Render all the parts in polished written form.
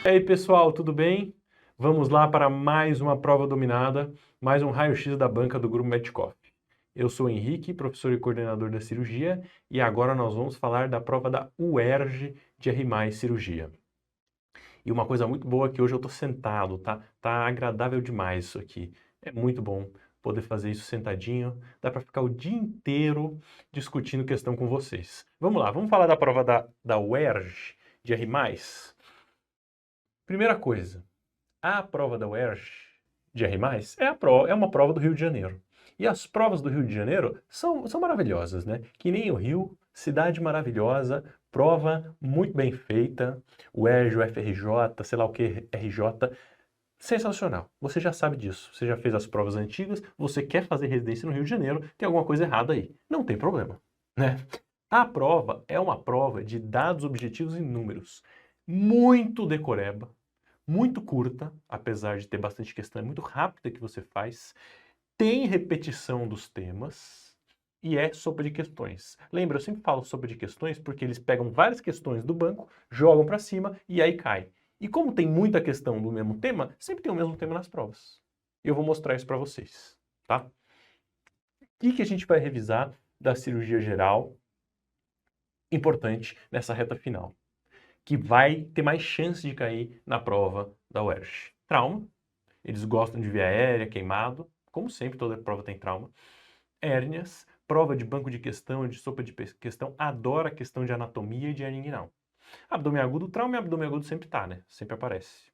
E aí, pessoal, tudo bem? Vamos lá para mais uma prova dominada, mais um raio-x da banca do Grupo Metcalf. Eu sou o Henrique, professor e coordenador da cirurgia, e agora nós vamos falar da prova da UERJ de R+ Cirurgia. E uma coisa muito boa é que hoje eu estou sentado, tá? Tá agradável demais isso aqui. É muito bom poder fazer isso sentadinho. Dá para ficar o dia inteiro discutindo questão com vocês. Vamos lá, vamos falar da prova da UERJ de R+. Primeira coisa, a prova da UERJ de R+, é uma prova do Rio de Janeiro. E as provas do Rio de Janeiro são maravilhosas, né? Que nem o Rio, cidade maravilhosa, prova muito bem feita, o UERJ, o FRJ, sei lá o que, RJ, sensacional. Você já sabe disso, você já fez as provas antigas, você quer fazer residência no Rio de Janeiro, tem alguma coisa errada aí. Não tem problema, né? A prova é uma prova de dados objetivos e números. Muito decoreba, muito curta, apesar de ter bastante questão, é muito rápida que você faz, tem repetição dos temas e é sopa de questões. Lembra, eu sempre falo sopa de questões porque eles pegam várias questões do banco, jogam para cima e aí cai. E como tem muita questão do mesmo tema, sempre tem o mesmo tema nas provas. Eu vou mostrar isso para vocês, tá? O que a gente vai revisar da cirurgia geral importante nessa reta final, que vai ter mais chance de cair na prova da UERJ? Trauma. Eles gostam de via aérea, queimado, como sempre, toda prova tem trauma. Hérnias, prova de banco de questão, de sopa de questão, adora questão de anatomia e de hernia inguinal. Abdômen agudo, trauma e abdômen agudo sempre tá, né? Sempre aparece.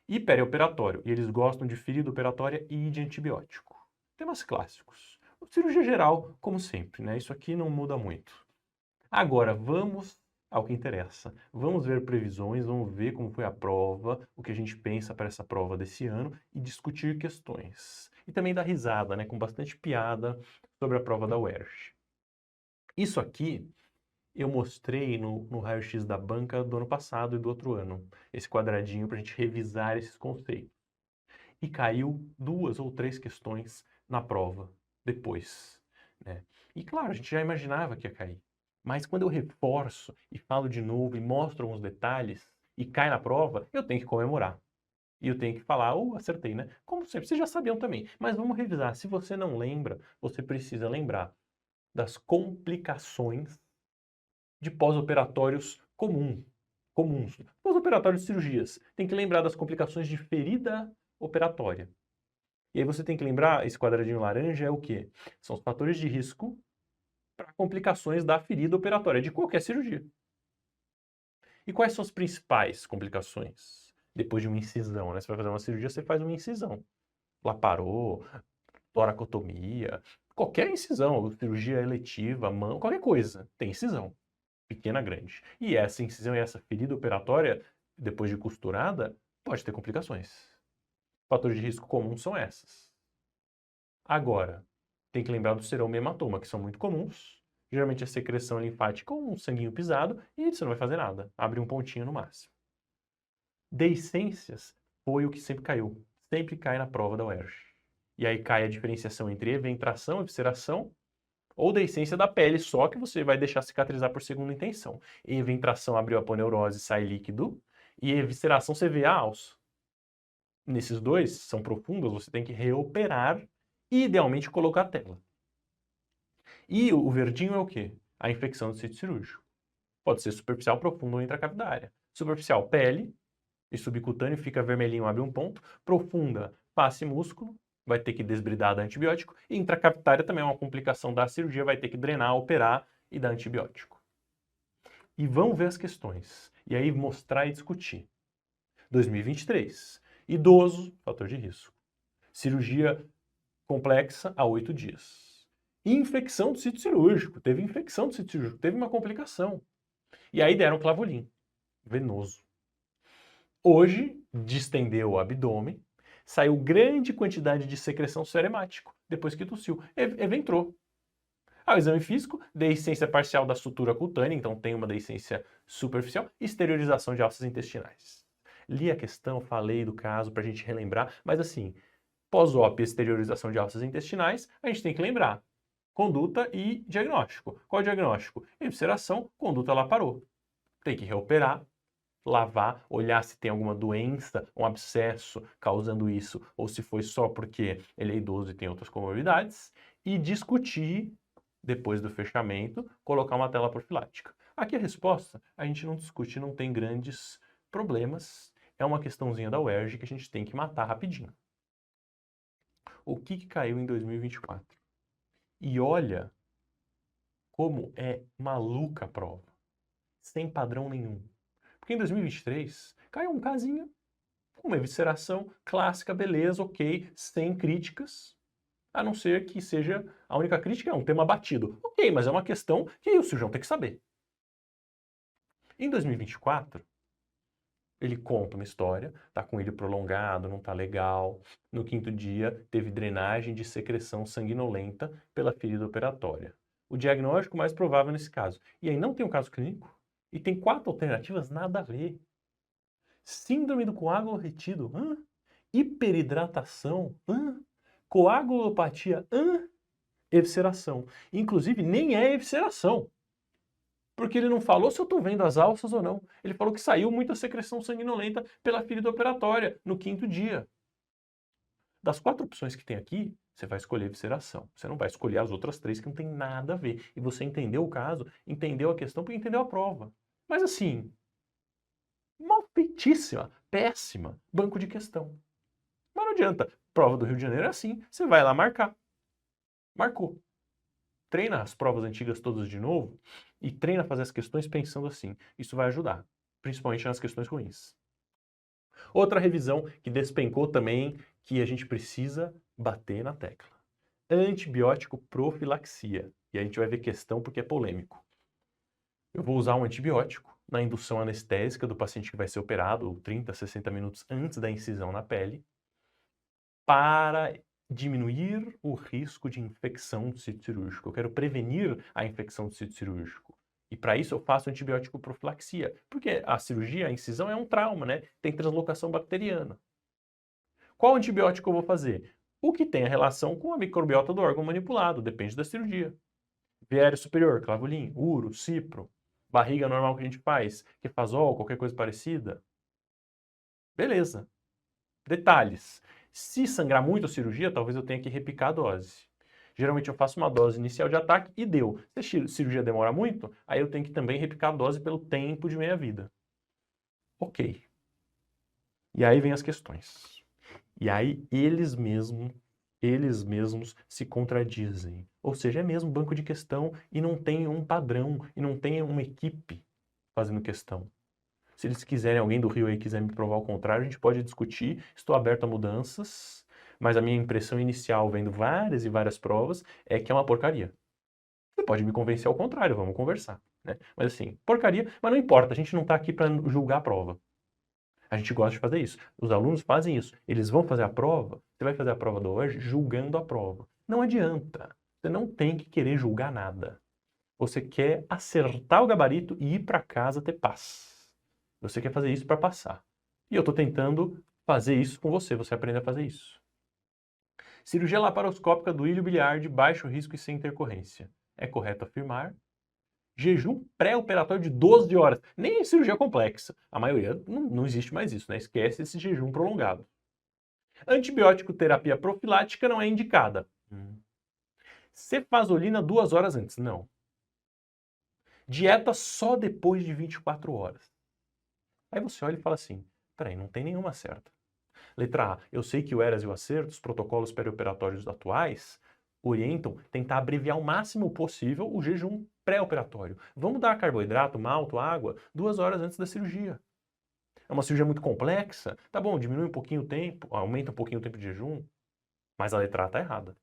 E perioperatório, e eles gostam de ferida operatória e de antibiótico. Temas clássicos. Cirurgia geral, como sempre, né? Isso aqui não muda muito. Agora, vamos ao que interessa. Vamos ver previsões, vamos ver como foi a prova, o que a gente pensa para essa prova desse ano e discutir questões. E também dar risada, né, com bastante piada sobre a prova da UERJ. Isso aqui eu mostrei no raio-x da banca do ano passado e do outro ano. Esse quadradinho para a gente revisar esses conceitos. E caiu 2 ou 3 questões na prova depois, né? E claro, a gente já imaginava que ia cair. Mas quando eu reforço e falo de novo e mostro alguns detalhes e cai na prova, eu tenho que comemorar. E eu tenho que falar, acertei, né? Como sempre, vocês já sabiam também. Mas vamos revisar. Se você não lembra, você precisa lembrar das complicações de pós-operatórios comuns. Pós-operatórios de cirurgias. Tem que lembrar das complicações de ferida operatória. E aí você tem que lembrar, esse quadradinho laranja é o quê? São os fatores de risco para complicações da ferida operatória, de qualquer cirurgia. E quais são as principais complicações? Depois de uma incisão, né? Você vai fazer uma cirurgia, você faz uma incisão. Laparou, toracotomia, qualquer incisão, cirurgia eletiva, mão, qualquer coisa, tem incisão. Pequena, grande. E essa incisão e essa ferida operatória, depois de costurada, pode ter complicações. Fatores de risco comuns são essas. Agora, tem que lembrar do seroma e hematoma, que são muito comuns. Geralmente a secreção linfática com um sanguinho pisado e você não vai fazer nada. Abre um pontinho no máximo. Deiscências foi o que sempre caiu. Sempre cai na prova da UERJ. E aí cai a diferenciação entre eventração, evisceração, ou deiscência da pele, só que você vai deixar cicatrizar por segunda intenção. Eventração abriu a aponeurose, sai líquido. E evisceração você vê a alça. Nesses dois, são profundos, você tem que reoperar e idealmente colocar a tela. E o verdinho é o quê? A infecção do sítio cirúrgico. Pode ser superficial, profunda ou intracavidária. Superficial, pele, e subcutâneo fica vermelhinho, abre um ponto. Profunda, face e músculo, vai ter que desbridar, dar antibiótico. E intracavitária também é uma complicação da cirurgia, vai ter que drenar, operar e dar antibiótico. E vamos ver as questões. E aí mostrar e discutir. 2023. Idoso, fator de risco. Cirurgia complexa a 8 dias. Infecção do sítio cirúrgico. Teve infecção do sítio cirúrgico, teve uma complicação. E aí deram clavolin, venoso. Hoje, distendeu o abdômen, saiu grande quantidade de secreção seremático, depois que tossiu. Eventrou. Ao exame físico, deiscência parcial da sutura cutânea, então tem uma deiscência superficial, e exteriorização de alças intestinais. Li a questão, falei do caso para a gente relembrar, mas assim, pós-op exteriorização de alças intestinais, a gente tem que lembrar. Conduta e diagnóstico. Qual é o diagnóstico? Evisceração, conduta lá parou. Tem que reoperar, lavar, olhar se tem alguma doença, um abscesso causando isso, ou se foi só porque ele é idoso e tem outras comorbidades, e discutir, depois do fechamento, colocar uma tela profilática. Aqui a resposta, a gente não discute, não tem grandes problemas, é uma questãozinha da UERJ que a gente tem que matar rapidinho. O que caiu em 2024? E olha como é maluca a prova, sem padrão nenhum. Porque em 2023 caiu um casinho, uma evisceração clássica, beleza, ok, sem críticas, a não ser que seja, a única crítica é um tema batido. Ok, mas é uma questão que o cirurgião tem que saber. Em 2024, ele conta uma história, tá com ilho prolongado, não tá legal. No quinto dia, teve drenagem de secreção sanguinolenta pela ferida operatória. O diagnóstico mais provável nesse caso. E aí não tem um caso clínico? E tem 4 alternativas nada a ver. Síndrome do coágulo retido, hiperidratação, coagulopatia, evisceração. Inclusive, nem é evisceração. Porque ele não falou se eu estou vendo as alças ou não. Ele falou que saiu muita secreção sanguinolenta pela ferida operatória no quinto dia. Das 4 opções que tem aqui, você vai escolher evisceração. Você não vai escolher as outras 3 que não tem nada a ver. E você entendeu o caso, entendeu a questão, porque entendeu a prova. Mas assim, mal feitíssima, péssima, banco de questão. Mas não adianta. Prova do Rio de Janeiro é assim. Você vai lá marcar. Marcou. Treina as provas antigas todas de novo e treina a fazer as questões pensando assim. Isso vai ajudar, principalmente nas questões ruins. Outra revisão que despencou também, que a gente precisa bater na tecla. Antibiótico profilaxia. E a gente vai ver questão porque é polêmico. Eu vou usar um antibiótico na indução anestésica do paciente que vai ser operado, 30, 60 minutos antes da incisão na pele, para diminuir o risco de infecção do sítio cirúrgico. Eu quero prevenir a infecção do sítio cirúrgico. E para isso eu faço antibiótico profilaxia. Porque a cirurgia, a incisão é um trauma, né? Tem translocação bacteriana. Qual antibiótico eu vou fazer? O que tem a relação com a microbiota do órgão manipulado, depende da cirurgia. Viário superior, clavulin, uro, cipro, barriga normal que a gente faz, quefazol, qualquer coisa parecida. Beleza. Detalhes. Se sangrar muito a cirurgia, talvez eu tenha que repicar a dose. Geralmente eu faço uma dose inicial de ataque e deu. Se a cirurgia demora muito, aí eu tenho que também repicar a dose pelo tempo de meia-vida. Ok. E aí vem as questões. E aí eles mesmos se contradizem. Ou seja, é mesmo banco de questão e não tem um padrão, e não tem uma equipe fazendo questão. Se eles quiserem, alguém do Rio aí quiser me provar o contrário, a gente pode discutir. Estou aberto a mudanças, mas a minha impressão inicial, vendo várias e várias provas, é que é uma porcaria. Você pode me convencer ao contrário, vamos conversar, né? Mas assim, porcaria, mas não importa, a gente não está aqui para julgar a prova. A gente gosta de fazer isso. Os alunos fazem isso. Eles vão fazer a prova, você vai fazer a prova da UERJ julgando a prova. Não adianta. Você não tem que querer julgar nada. Você quer acertar o gabarito e ir para casa ter paz. Você quer fazer isso para passar. E eu estou tentando fazer isso com você, você aprende a fazer isso. Cirurgia laparoscópica do ilho biliar de baixo risco e sem intercorrência. É correto afirmar. Jejum pré-operatório de 12 horas. Nem cirurgia complexa. A maioria não existe mais isso, né? Esquece esse jejum prolongado. Antibiótico terapia profilática não é indicada. Cefazolina 2 horas antes. Não. Dieta só depois de 24 horas. Aí você olha e fala assim, peraí, não tem nenhuma certa. Letra A, eu sei que o ERAS e o ACERT, os protocolos perioperatórios atuais, orientam tentar abreviar o máximo possível o jejum pré-operatório. Vamos dar carboidrato, malto, água 2 horas antes da cirurgia. É uma cirurgia muito complexa? Tá bom, diminui um pouquinho o tempo, aumenta um pouquinho o tempo de jejum, mas a letra A está errada.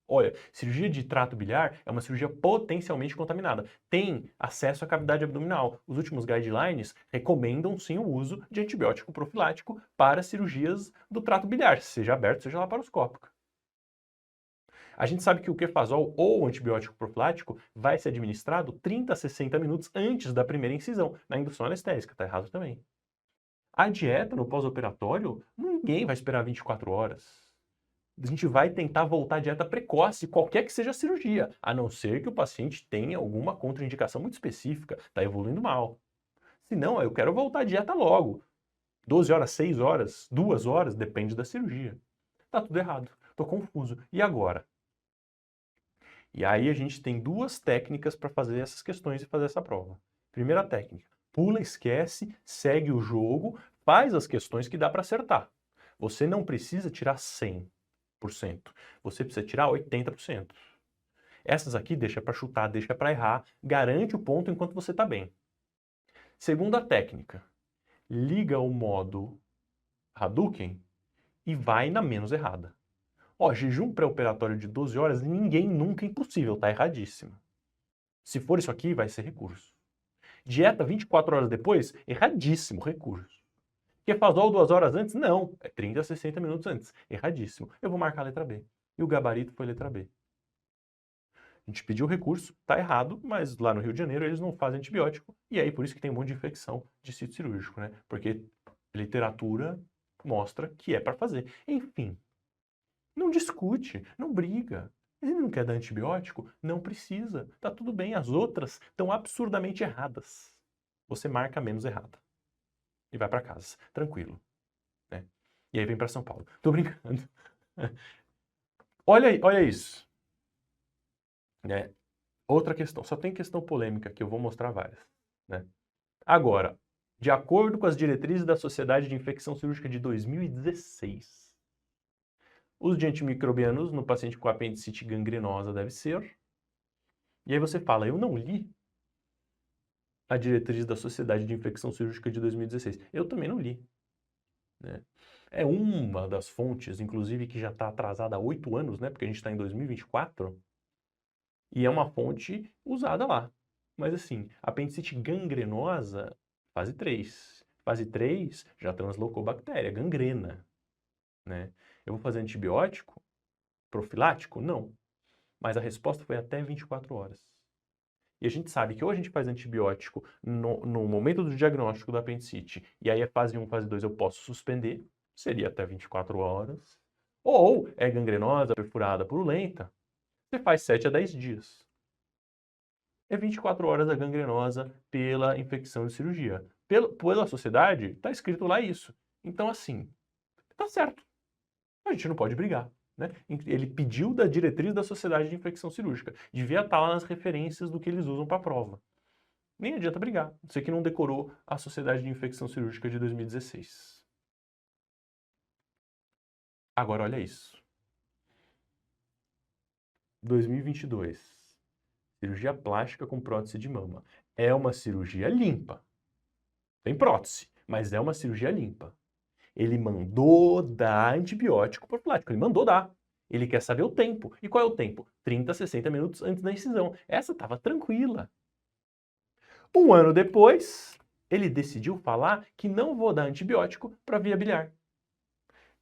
Olha, cirurgia de trato biliar é uma cirurgia potencialmente contaminada. Tem acesso à cavidade abdominal. Os últimos guidelines recomendam sim o uso de antibiótico profilático para cirurgias do trato biliar, seja aberto, seja laparoscópico. A gente sabe que o quefazol ou antibiótico profilático vai ser administrado 30 a 60 minutos antes da primeira incisão, na indução anestésica, tá errado também. A dieta no pós-operatório, ninguém vai esperar 24 horas. A gente vai tentar voltar à dieta precoce, qualquer que seja a cirurgia, a não ser que o paciente tenha alguma contraindicação muito específica, está evoluindo mal. Se não, eu quero voltar à dieta logo. 12 horas, 6 horas, 2 horas, depende da cirurgia. Tá tudo errado. Tô confuso. E agora? E aí a gente tem duas técnicas para fazer essas questões e fazer essa prova. Primeira técnica, pula, esquece, segue o jogo, faz as questões que dá para acertar. Você não precisa tirar 100%, você precisa tirar 80%. Essas aqui deixa para chutar, deixa para errar, garante o ponto enquanto você está bem. Segunda técnica, liga o modo Hadouken e vai na menos errada. Ó, jejum pré-operatório de 12 horas, ninguém nunca é impossível, tá erradíssimo. Se for isso aqui, vai ser recurso. Dieta 24 horas depois, erradíssimo, recurso. Kefazol 2 horas antes? Não, é 30 a 60 minutos antes, erradíssimo. Eu vou marcar a letra B. E o gabarito foi letra B. A gente pediu recurso, tá errado, mas lá no Rio de Janeiro eles não fazem antibiótico. E aí por isso que tem um monte de infecção de sítio cirúrgico, né? Porque literatura mostra que é para fazer. Enfim, não discute, não briga. Ele não quer dar antibiótico? Não precisa. Tá tudo bem. As outras estão absurdamente erradas. Você marca menos errada. E vai para casa. Tranquilo. Né? E aí vem para São Paulo. Tô brincando. Olha isso. Né? Outra questão. Só tem questão polêmica que eu vou mostrar várias. Né? Agora, de acordo com as diretrizes da Sociedade de Infecção Cirúrgica de 2016, uso de antimicrobianos no paciente com apendicite gangrenosa deve ser. E aí você fala, eu não li a diretriz da Sociedade de Infecção Cirúrgica de 2016. Eu também não li. Né? É uma das fontes, inclusive, que já está atrasada há 8 anos, né? Porque a gente está em 2024. E é uma fonte usada lá. Mas assim, apendicite gangrenosa, fase 3. Fase 3 já translocou bactéria, gangrena. Né? Eu vou fazer antibiótico profilático? Não. Mas a resposta foi até 24 horas. E a gente sabe que ou a gente faz antibiótico no momento do diagnóstico da apendicite, e aí é fase 1, fase 2 eu posso suspender, seria até 24 horas. Ou é gangrenosa, perfurada, purulenta, você faz 7 a 10 dias. É 24 horas a gangrenosa pela infecção de cirurgia. Pela sociedade, está escrito lá isso. Então, assim, tá certo. A gente não pode brigar. Né? Ele pediu da diretriz da Sociedade de Infecção Cirúrgica. Devia estar lá nas referências do que eles usam para a prova. Nem adianta brigar. Você que não decorou a Sociedade de Infecção Cirúrgica de 2016. Agora olha isso. 2022. Cirurgia plástica com prótese de mama. É uma cirurgia limpa. Tem prótese, mas é uma cirurgia limpa. Ele mandou dar antibiótico profilático. Ele mandou dar. Ele quer saber o tempo. E qual é o tempo? 30 a 60 minutos antes da incisão. Essa estava tranquila. Um ano depois, ele decidiu falar que não vou dar antibiótico para via biliar.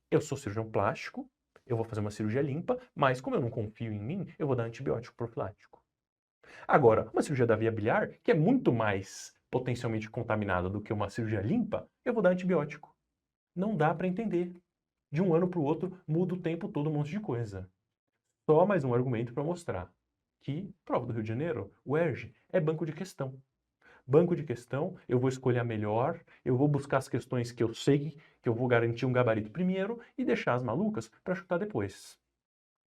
Eu sou cirurgião plástico, eu vou fazer uma cirurgia limpa, mas como eu não confio em mim, eu vou dar antibiótico profilático. Agora, uma cirurgia da via biliar, que é muito mais potencialmente contaminada do que uma cirurgia limpa, eu vou dar antibiótico. Não dá para entender. De um ano para o outro, muda o tempo todo um monte de coisa. Só mais um argumento para mostrar que, prova do Rio de Janeiro, o ERJ é banco de questão. Banco de questão, eu vou escolher a melhor, eu vou buscar as questões que eu sei que eu vou garantir um gabarito primeiro e deixar as malucas para chutar depois.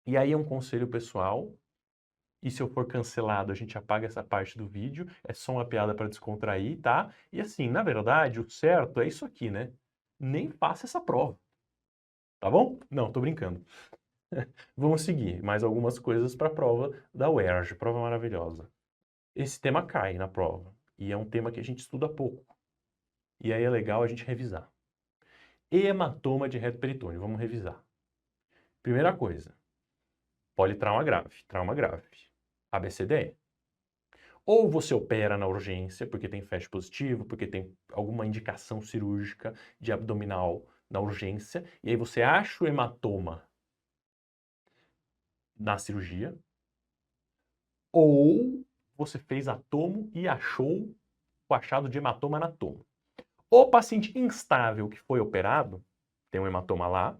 E aí é um conselho pessoal, e se eu for cancelado, a gente apaga essa parte do vídeo, é só uma piada para descontrair, tá? E assim, na verdade, o certo é isso aqui, né? Nem faça essa prova. Tá bom? Não, tô brincando. Vamos seguir mais algumas coisas para a prova da UERJ, prova maravilhosa. Esse tema cai na prova e é um tema que a gente estuda pouco. E aí é legal a gente revisar. Hematoma de reto peritônio, vamos revisar. Primeira coisa, politrauma grave, trauma grave, ABCDE. Ou você opera na urgência, porque tem FAST positivo, porque tem alguma indicação cirúrgica de abdominal na urgência, e aí você acha o hematoma na cirurgia, ou você fez a tomo e achou o achado de hematoma na tomo. O paciente instável que foi operado, tem um hematoma lá,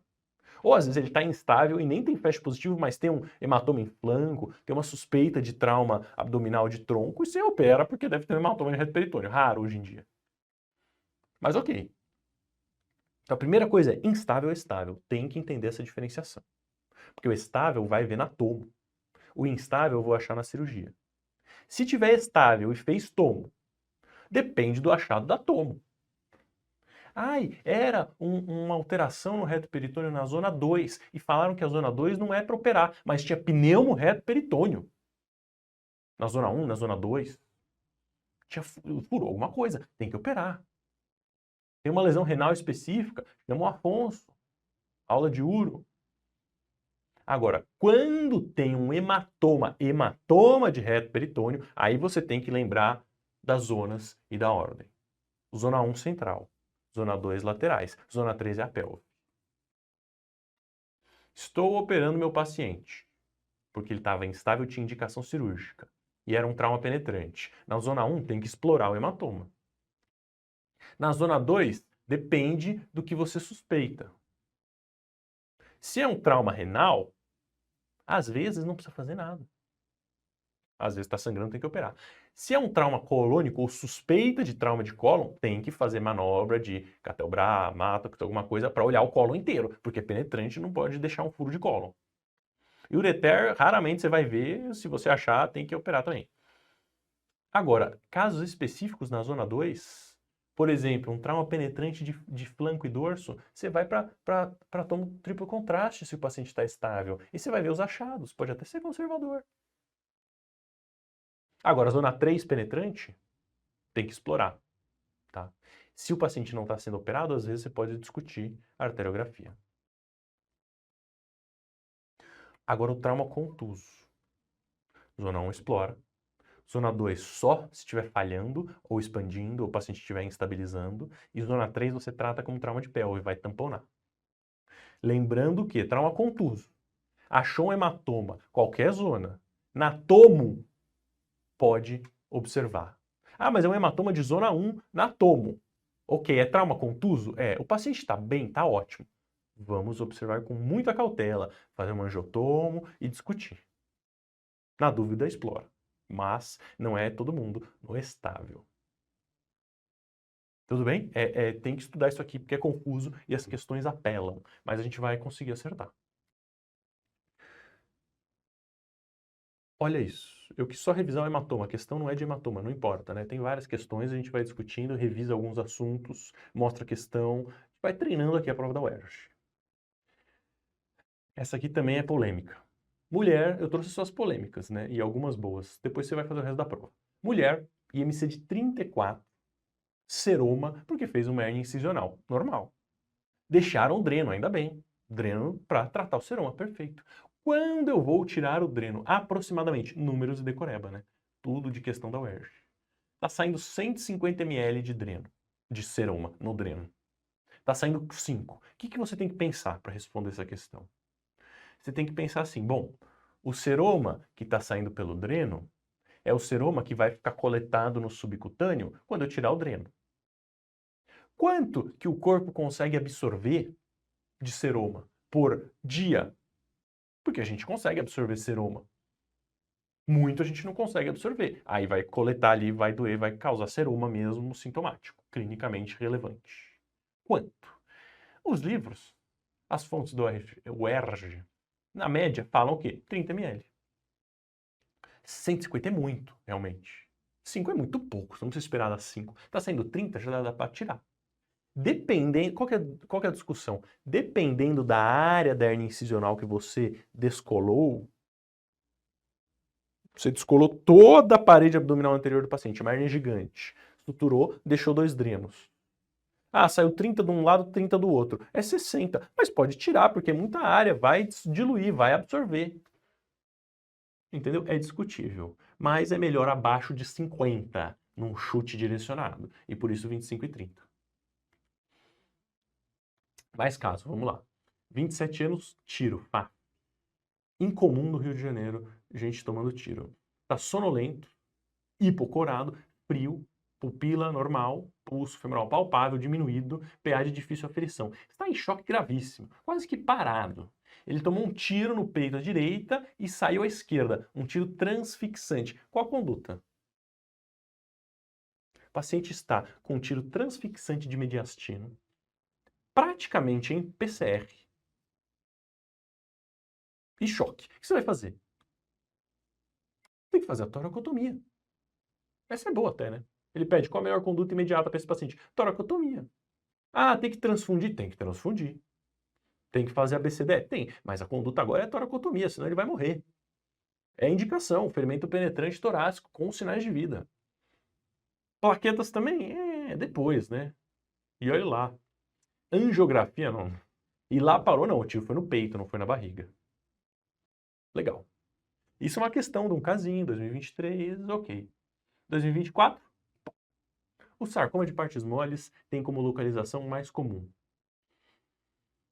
ou às vezes ele está instável e nem tem FAST positivo, mas tem um hematoma em flanco, tem uma suspeita de trauma abdominal de tronco, e você opera porque deve ter um hematoma de reto peritônio, raro hoje em dia. Mas ok. Então a primeira coisa é instável ou estável. Tem que entender essa diferenciação. Porque o estável vai ver na tomo. O instável eu vou achar na cirurgia. Se tiver estável e fez tomo, depende do achado da tomo. Ai, era uma alteração no reto peritônio na zona 2 e falaram que a zona 2 não é para operar, mas tinha pneumo reto peritônio. Na zona 1, na zona 2, furou alguma coisa, tem que operar. Tem uma lesão renal específica, chama o Afonso, aula de uro. Agora, quando tem um hematoma de reto peritônio, aí você tem que lembrar das zonas e da ordem. Zona 1 central, zona 2 laterais, zona 3 é a pelve. Estou operando meu paciente, porque ele estava instável e tinha indicação cirúrgica, e era um trauma penetrante. Na zona 1 tem que explorar o hematoma. Na zona 2, depende do que você suspeita. Se é um trauma renal, às vezes não precisa fazer nada. Às vezes está sangrando, tem que operar. Se é um trauma colônico ou suspeita de trauma de cólon, tem que fazer manobra de Catelbra, Matox, alguma coisa para olhar o cólon inteiro, porque penetrante não pode deixar um furo de cólon. E ureter, raramente você vai ver, se você achar, tem que operar também. Agora, casos específicos na zona 2, por exemplo, um trauma penetrante de flanco e dorso, você vai para tomo triplo contraste se o paciente está estável. E você vai ver os achados, pode até ser conservador. Agora, a zona 3 penetrante, tem que explorar. Tá? Se o paciente não está sendo operado, às vezes você pode discutir a arteriografia. Agora, o trauma contuso. Zona 1 explora. Zona 2 só se estiver falhando ou expandindo, ou o paciente estiver instabilizando. E zona 3 você trata como trauma de pelve, vai tamponar. Lembrando que trauma contuso. Achou um hematoma, qualquer zona. Na tomo, pode observar. Ah, mas é um hematoma de zona 1 na tomo. Ok, é trauma contuso? É. O paciente está bem? Está ótimo. Vamos observar com muita cautela, fazer um angiotomo e discutir. Na dúvida, explora. Mas não é todo mundo no estável. Tudo bem? Tem que estudar isso aqui porque é confuso e as questões apelam. Mas a gente vai conseguir acertar. Olha isso. Eu quis só revisar o hematoma. A questão não é de hematoma, não importa, né? Tem várias questões, a gente vai discutindo, revisa alguns assuntos, mostra a questão, vai treinando aqui a prova da UERJ. Essa aqui também é polêmica. Mulher, eu trouxe só as polêmicas, né? E algumas boas. Depois você vai fazer o resto da prova. Mulher, IMC de 34, seroma, porque fez uma hérnia incisional. Normal. Deixaram o dreno, ainda bem. Dreno para tratar o seroma, perfeito. Quando eu vou tirar o dreno? Aproximadamente, números e decoreba, né? Tudo de questão da UERJ. Tá saindo 150 ml de dreno, de seroma, no dreno. Tá saindo 5. O que você tem que pensar para responder essa questão? Você tem que pensar assim, bom, o seroma que está saindo pelo dreno é o seroma que vai ficar coletado no subcutâneo quando eu tirar o dreno. Quanto que o corpo consegue absorver de seroma por dia? Porque a gente consegue absorver seroma. Muito a gente não consegue absorver. Aí vai coletar ali, vai doer, vai causar seroma mesmo sintomático, clinicamente relevante. Quanto? Os livros, as fontes do UERJ, na média, falam o quê? 30 ml. 150 é muito, realmente. 5 é muito pouco, você não precisa esperar das 5. Tá saindo 30, já dá para tirar. Dependendo, qual que é a discussão? Dependendo da área da hernia incisional que você descolou, você descolou toda a parede abdominal anterior do paciente, uma hernia gigante. Suturou, deixou 2 drenos. Ah, saiu 30 de um lado, 30 do outro. É 60, mas pode tirar, porque é muita área, vai diluir, vai absorver. Entendeu? É discutível. Mas é melhor abaixo de 50 num chute direcionado. E por isso 25 e 30. Mais caso, vamos lá. 27 anos, tiro. Pá. Incomum no Rio de Janeiro, gente tomando tiro. Tá sonolento, hipocorado, frio, pupila normal, pulso femoral palpável, diminuído, PA de difícil aferição. Está em choque gravíssimo, quase que parado. Ele tomou um tiro no peito à direita e saiu à esquerda, um tiro transfixante. Qual a conduta? O paciente está com um tiro transfixante de mediastino, praticamente em PCR, e choque. O que você vai fazer? Tem que fazer a toracotomia. Essa é boa até, né? Ele pede qual a melhor conduta imediata para esse paciente? Toracotomia. Ah, tem que transfundir? Tem que transfundir. Tem que fazer a BCD? Tem, mas a conduta agora é toracotomia, senão ele vai morrer. É indicação, ferimento penetrante torácico com sinais de vida. Plaquetas também? Depois, né? E olha lá. Angiografia, não. E lá parou, não. O tiro foi no peito, não foi na barriga. Legal. Isso é uma questão de um casinho, 2023, ok. 2024, o sarcoma de partes moles tem como localização mais comum.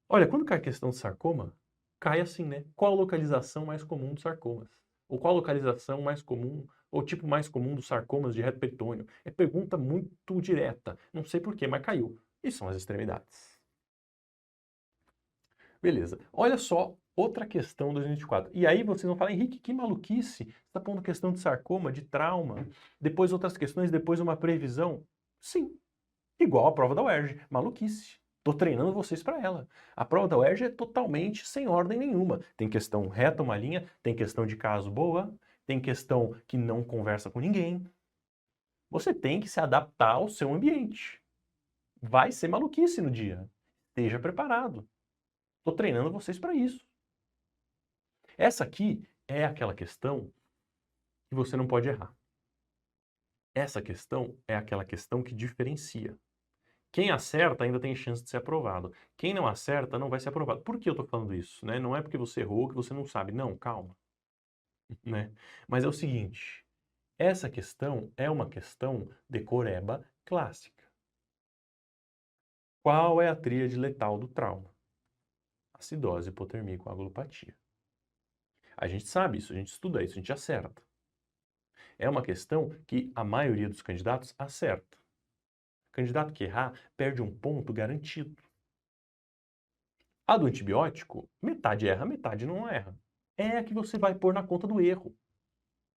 Olha, quando cai a questão de sarcoma, cai assim, né? Qual a localização mais comum dos sarcomas? Ou qual a localização mais comum, ou tipo mais comum dos sarcomas de reto peritônio? É pergunta muito direta. Não sei porquê, mas caiu. E são as extremidades. Beleza. Olha só outra questão 2024. E aí vocês vão falar, Henrique, que maluquice. Você está pondo questão de sarcoma, de trauma, depois outras questões, depois uma previsão. Sim, igual a prova da UERJ. Maluquice. Tô treinando vocês para ela. A prova da UERJ é totalmente sem ordem nenhuma. Tem questão reta, uma linha, tem questão de caso boa, tem questão que não conversa com ninguém. Você tem que se adaptar ao seu ambiente. Vai ser maluquice no dia. Esteja preparado. Tô treinando vocês para isso. Essa aqui é aquela questão que você não pode errar. Essa questão é aquela questão que diferencia. Quem acerta ainda tem chance de ser aprovado. Quem não acerta não vai ser aprovado. Por que eu estou falando isso? Né? Não é porque você errou que você não sabe. Não, calma. Né? Mas é o seguinte, essa questão é uma questão decoreba clássica. Qual é a tríade letal do trauma? Acidose, hipotermia e coagulopatia. A gente sabe isso, a gente estuda isso, a gente acerta. É uma questão que a maioria dos candidatos acerta. O candidato que errar perde um ponto garantido. A do antibiótico, metade erra, metade não erra. É a que você vai pôr na conta do erro.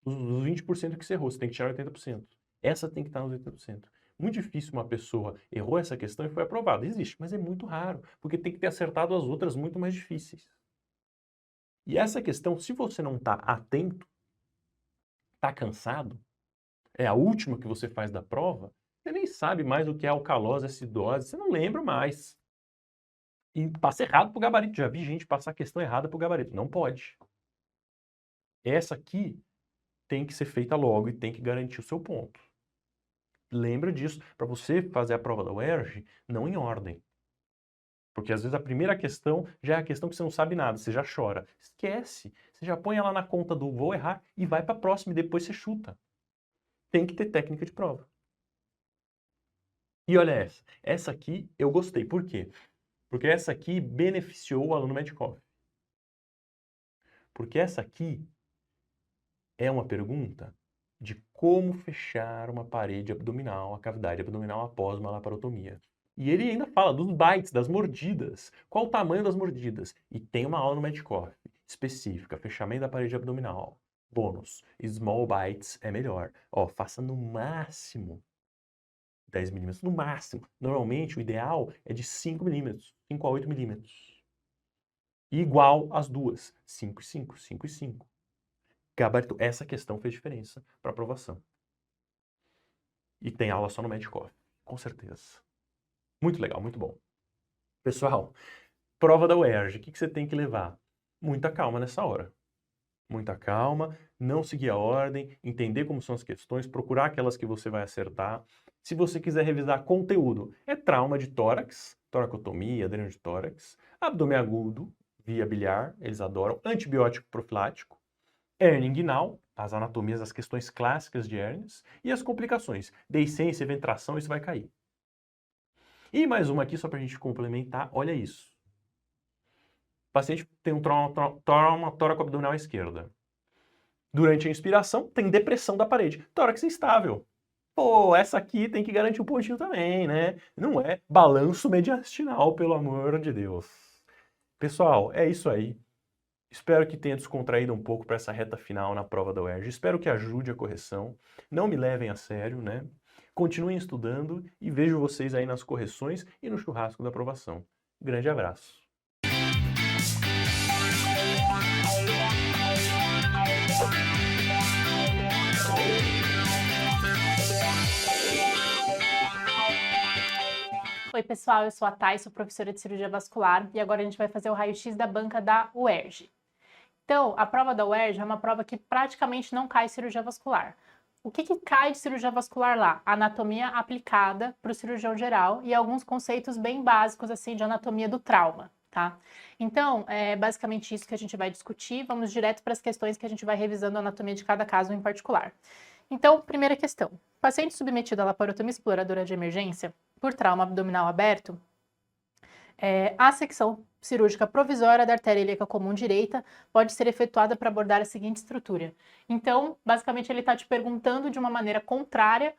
Dos 20% que você errou, você tem que tirar 80%. Essa tem que estar nos 80%. Muito difícil uma pessoa errou essa questão e foi aprovada. Existe, mas é muito raro, porque tem que ter acertado as outras muito mais difíceis. E essa questão, se você não está atento, está cansado, é a última que você faz da prova, você nem sabe mais o que é alcalose, acidose, você não lembra mais. E passa errado pro gabarito. Já vi gente passar a questão errada pro gabarito. Não pode. Essa aqui tem que ser feita logo e tem que garantir o seu ponto. Lembra disso, para você fazer a prova da UERJ, não em ordem. Porque às vezes a primeira questão já é a questão que você não sabe nada, você já chora. Esquece. Você já põe ela na conta do vou errar e vai para a próxima e depois você chuta. Tem que ter técnica de prova. E olha essa. Essa aqui eu gostei. Por quê? Porque essa aqui beneficiou o aluno Medcoff. Porque essa aqui é uma pergunta de como fechar uma parede abdominal, a cavidade abdominal após uma laparotomia. E ele ainda fala dos bites, das mordidas. Qual o tamanho das mordidas? E tem uma aula no Medcoff específica, fechamento da parede abdominal. Bônus, small bites é melhor. Ó, faça no máximo 10 milímetros, no máximo. Normalmente o ideal é de 5 milímetros, 5 a 8 milímetros. Igual as duas, 5 e 5, 5 e 5. Gabarito, essa questão fez diferença para aprovação. E tem aula só no Medcoff, com certeza. Muito legal, muito bom. Pessoal, prova da UERJ, o que você tem que levar? Muita calma nessa hora. Muita calma, não seguir a ordem, entender como são as questões, procurar aquelas que você vai acertar. Se você quiser revisar conteúdo, é trauma de tórax, toracotomia, dreno de tórax, abdômen agudo, via biliar, eles adoram, antibiótico profilático, hérnia inguinal, as anatomias, as questões clássicas de hérnias, e as complicações, deiscência, ventração, isso vai cair. E mais uma aqui só para a gente complementar, olha isso. O paciente tem um trauma tóraco-abdominal à esquerda. Durante a inspiração, tem depressão da parede. Tórax instável. Pô, essa aqui tem que garantir um pontinho também, né? Não é balanço mediastinal, pelo amor de Deus. Pessoal, é isso aí. Espero que tenha descontraído um pouco para essa reta final na prova da UERJ. Espero que ajude a correção. Não me levem a sério, né? Continuem estudando e vejo vocês aí nas correções e no churrasco da aprovação. Grande abraço! Oi pessoal, eu sou a Thay, sou professora de cirurgia vascular e agora a gente vai fazer o raio-x da banca da UERJ. Então, a prova da UERJ é uma prova que praticamente não cai cirurgia vascular. O que cai de cirurgia vascular lá? Anatomia aplicada para o cirurgião geral e alguns conceitos bem básicos assim de anatomia do trauma, tá? Então, é basicamente isso que a gente vai discutir. Vamos direto para as questões que a gente vai revisando a anatomia de cada caso em particular. Então, primeira questão. Paciente submetido à laparotomia exploradora de emergência por trauma abdominal aberto, a secção cirúrgica provisória da artéria ilíaca comum direita pode ser efetuada para abordar a seguinte estrutura. Então, basicamente, ele está te perguntando de uma maneira contrária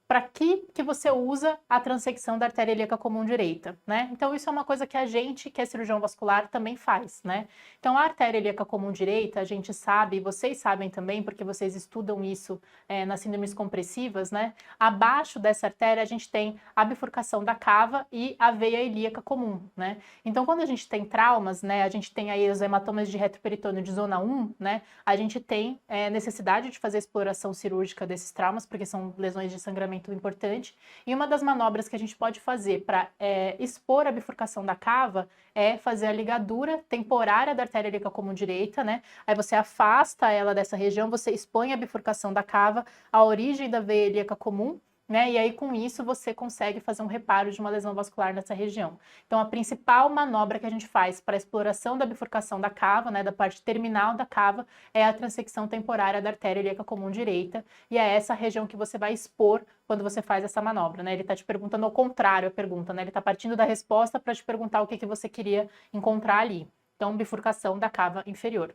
para que você usa a transecção da artéria ilíaca comum direita, né? Então, isso é uma coisa que a gente, que é cirurgião vascular, também faz, né? Então, a artéria ilíaca comum direita, a gente sabe, e vocês sabem também, porque vocês estudam isso nas síndromes compressivas, né? Abaixo dessa artéria, a gente tem a bifurcação da cava e a veia ilíaca comum, né? Então, quando a gente tem traumas, né? A gente tem aí os hematomas de retroperitônio de zona 1, né? A gente tem necessidade de fazer exploração cirúrgica desses traumas, porque são lesões de sangramento importante, e uma das manobras que a gente pode fazer para expor a bifurcação da cava é fazer a ligadura temporária da artéria ilíaca comum direita, né? Aí você afasta ela dessa região, você expõe a bifurcação da cava, a origem da veia ilíaca comum, né? E aí, com isso, você consegue fazer um reparo de uma lesão vascular nessa região. Então, a principal manobra que a gente faz para a exploração da bifurcação da cava, né, da parte terminal da cava, é a transecção temporária da artéria ilíaca comum direita, e é essa região que você vai expor quando você faz essa manobra, né? Ele está te perguntando ao contrário a pergunta, né? Ele está partindo da resposta para te perguntar o que você queria encontrar ali. Então, bifurcação da cava inferior.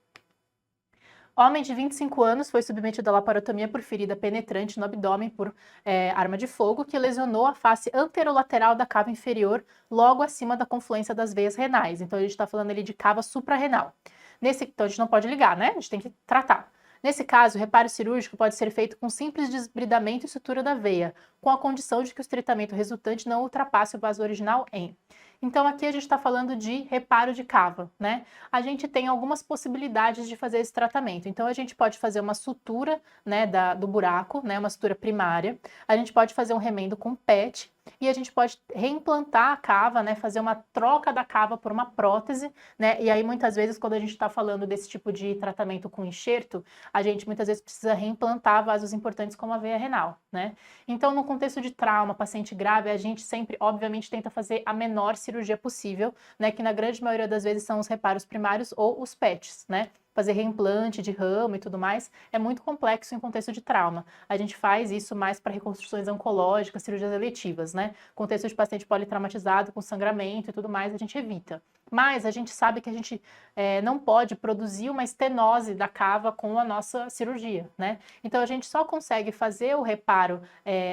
Homem de 25 anos foi submetido à laparotomia por ferida penetrante no abdômen por arma de fogo que lesionou a face anterolateral da cava inferior, logo acima da confluência das veias renais. Então, a gente está falando ali de cava suprarrenal. Então, a gente não pode ligar, né? A gente tem que tratar. Nesse caso, o reparo cirúrgico pode ser feito com simples desbridamento e sutura da veia, com a condição de que o estreitamento resultante não ultrapasse o vaso original em. Então, aqui a gente está falando de reparo de cava, né? A gente tem algumas possibilidades de fazer esse tratamento. Então, a gente pode fazer uma sutura, né, do buraco, né, uma sutura primária. A gente pode fazer um remendo com PET e a gente pode reimplantar a cava, né, fazer uma troca da cava por uma prótese, né? E aí, muitas vezes, quando a gente está falando desse tipo de tratamento com enxerto, a gente muitas vezes precisa reimplantar vasos importantes como a veia renal, né? Então, no contexto de trauma, paciente grave, a gente sempre, obviamente, tenta fazer a menor cirurgia possível, né, que na grande maioria das vezes são os reparos primários ou os PETs, né? Fazer reimplante de ramo e tudo mais é muito complexo em contexto de trauma. A gente faz isso mais para reconstruções oncológicas, cirurgias eletivas, né? Contexto de paciente politraumatizado com sangramento e tudo mais, a gente evita. Mas a gente sabe que a gente não pode produzir uma estenose da cava com a nossa cirurgia, né? Então a gente só consegue fazer o reparo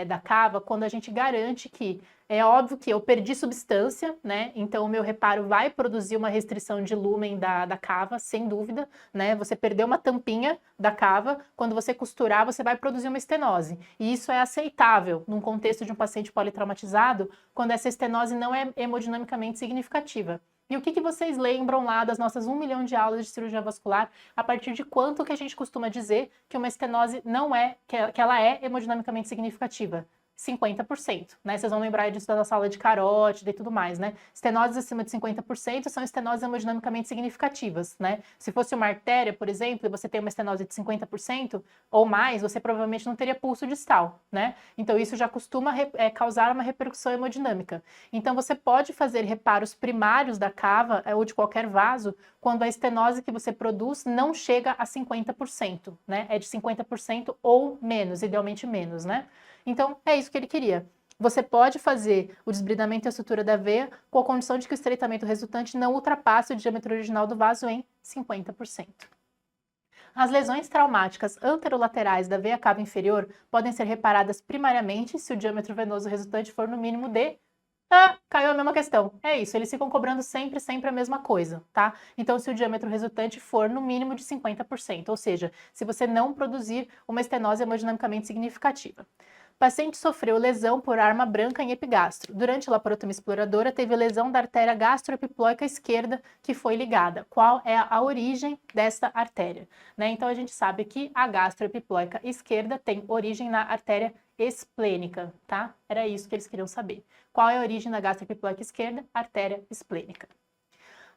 da cava quando a gente garante que é óbvio que eu perdi substância, né? Então o meu reparo vai produzir uma restrição de lúmen da cava, sem dúvida, né? Você perdeu uma tampinha da cava, quando você costurar, você vai produzir uma estenose. E isso é aceitável num contexto de um paciente politraumatizado, quando essa estenose não é hemodinamicamente significativa. E o que vocês lembram lá das nossas 1 milhão de aulas de cirurgia vascular, a partir de quanto que a gente costuma dizer que uma estenose não é, que ela é hemodinamicamente significativa? 50%, né? Vocês vão lembrar disso da sala de carótida e tudo mais, né? Estenoses acima de 50% são estenoses hemodinamicamente significativas, né? Se fosse uma artéria, por exemplo, e você tem uma estenose de 50% ou mais, você provavelmente não teria pulso distal, né? Então isso já costuma causar uma repercussão hemodinâmica. Então você pode fazer reparos primários da cava ou de qualquer vaso quando a estenose que você produz não chega a 50%, né? É de 50% ou menos, idealmente menos, né? Então, é isso que ele queria. Você pode fazer o desbridamento e a sutura da veia com a condição de que o estreitamento resultante não ultrapasse o diâmetro original do vaso em 50%. As lesões traumáticas anterolaterais da veia cava inferior podem ser reparadas primariamente se o diâmetro venoso resultante for no mínimo de... Ah, caiu a mesma questão. É isso, eles ficam cobrando sempre a mesma coisa, tá? Então, se o diâmetro resultante for no mínimo de 50%, ou seja, se você não produzir uma estenose hemodinamicamente significativa. paciente sofreu lesão por arma branca em epigastro. Durante a laparotomia exploradora, teve lesão da artéria gastroepiploica esquerda que foi ligada. Qual é a origem desta artéria? Né? Então, a gente sabe que a gastroepiploica esquerda tem origem na artéria esplênica, tá? Era isso que eles queriam saber. Qual é a origem da gastroepiploica esquerda? Artéria esplênica.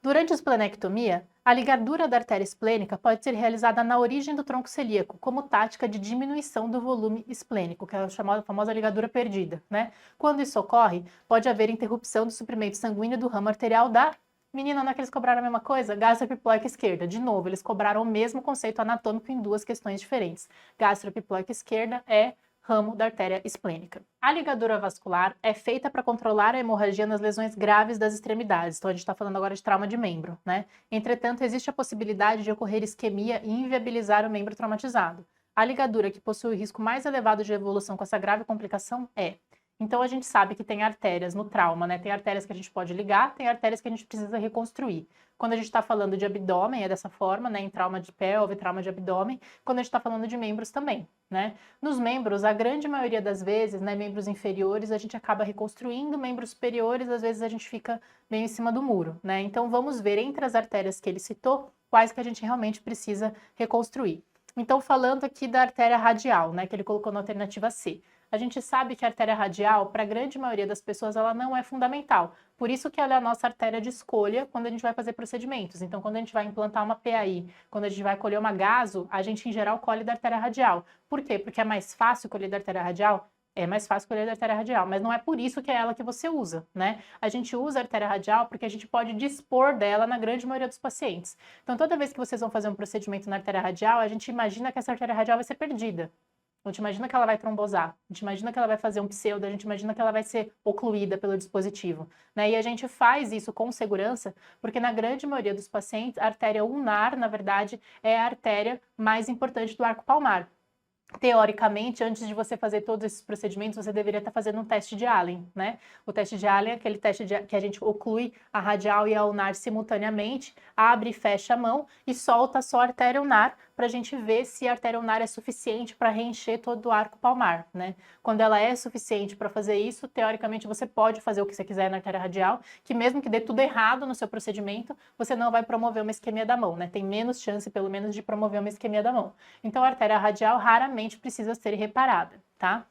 Durante a esplenectomia, a ligadura da artéria esplênica pode ser realizada na origem do tronco celíaco, como tática de diminuição do volume esplênico, que é a famosa ligadura perdida, né? Quando isso ocorre, pode haver interrupção do suprimento sanguíneo do ramo arterial da... Menina, não é que eles cobraram a mesma coisa? Gastroepiploica esquerda. De novo, eles cobraram o mesmo conceito anatômico em duas questões diferentes. Gastroepiploica esquerda é ramo da artéria esplênica. A ligadura vascular é feita para controlar a hemorragia nas lesões graves das extremidades. Então, a gente está falando agora de trauma de membro, né? Entretanto, existe a possibilidade de ocorrer isquemia e inviabilizar o membro traumatizado. A ligadura que possui o risco mais elevado de evolução com essa grave complicação é... Então, a gente sabe que tem artérias no trauma, né? Tem artérias que a gente pode ligar, tem artérias que a gente precisa reconstruir. Quando a gente está falando de abdômen, é dessa forma, né? Em trauma de pelve, trauma de abdômen. Quando a gente está falando de membros também, né? Nos membros, a grande maioria das vezes, né? Membros inferiores, a gente acaba reconstruindo. Membros superiores, às vezes a gente fica meio em cima do muro, né? Então, vamos ver entre as artérias que ele citou, quais que a gente realmente precisa reconstruir. Então, falando aqui da artéria radial, né? Que ele colocou na alternativa C. A gente sabe que a artéria radial, para a grande maioria das pessoas, ela não é fundamental. Por isso que ela é a nossa artéria de escolha quando a gente vai fazer procedimentos. Então, quando a gente vai implantar uma PAI, quando a gente vai colher uma gaso, a gente, em geral, colhe da artéria radial. Por quê? Porque é mais fácil colher da artéria radial? É mais fácil colher da artéria radial, mas não é por isso que é ela que você usa, né? A gente usa a artéria radial porque a gente pode dispor dela na grande maioria dos pacientes. Então, toda vez que vocês vão fazer um procedimento na artéria radial, a gente imagina que essa artéria radial vai ser perdida. A gente imagina que ela vai trombosar, a gente imagina que ela vai fazer um pseudo, a gente imagina que ela vai ser ocluída pelo dispositivo, né? E a gente faz isso com segurança, porque na grande maioria dos pacientes, a artéria ulnar, na verdade, é a artéria mais importante do arco palmar. Teoricamente, antes de você fazer todos esses procedimentos, você deveria estar fazendo um teste de Allen, né? O teste de Allen é aquele teste que a gente oclui a radial e a ulnar simultaneamente, abre e fecha a mão e solta só a artéria ulnar para a gente ver se a artéria ulnar é suficiente para reencher todo o arco palmar, né? Quando ela é suficiente para fazer isso, teoricamente você pode fazer o que você quiser na artéria radial, que mesmo que dê tudo errado no seu procedimento, você não vai promover uma isquemia da mão, né? Tem menos chance, pelo menos, de promover uma isquemia da mão. Então, a artéria radial raramente precisa ser reparada, tá?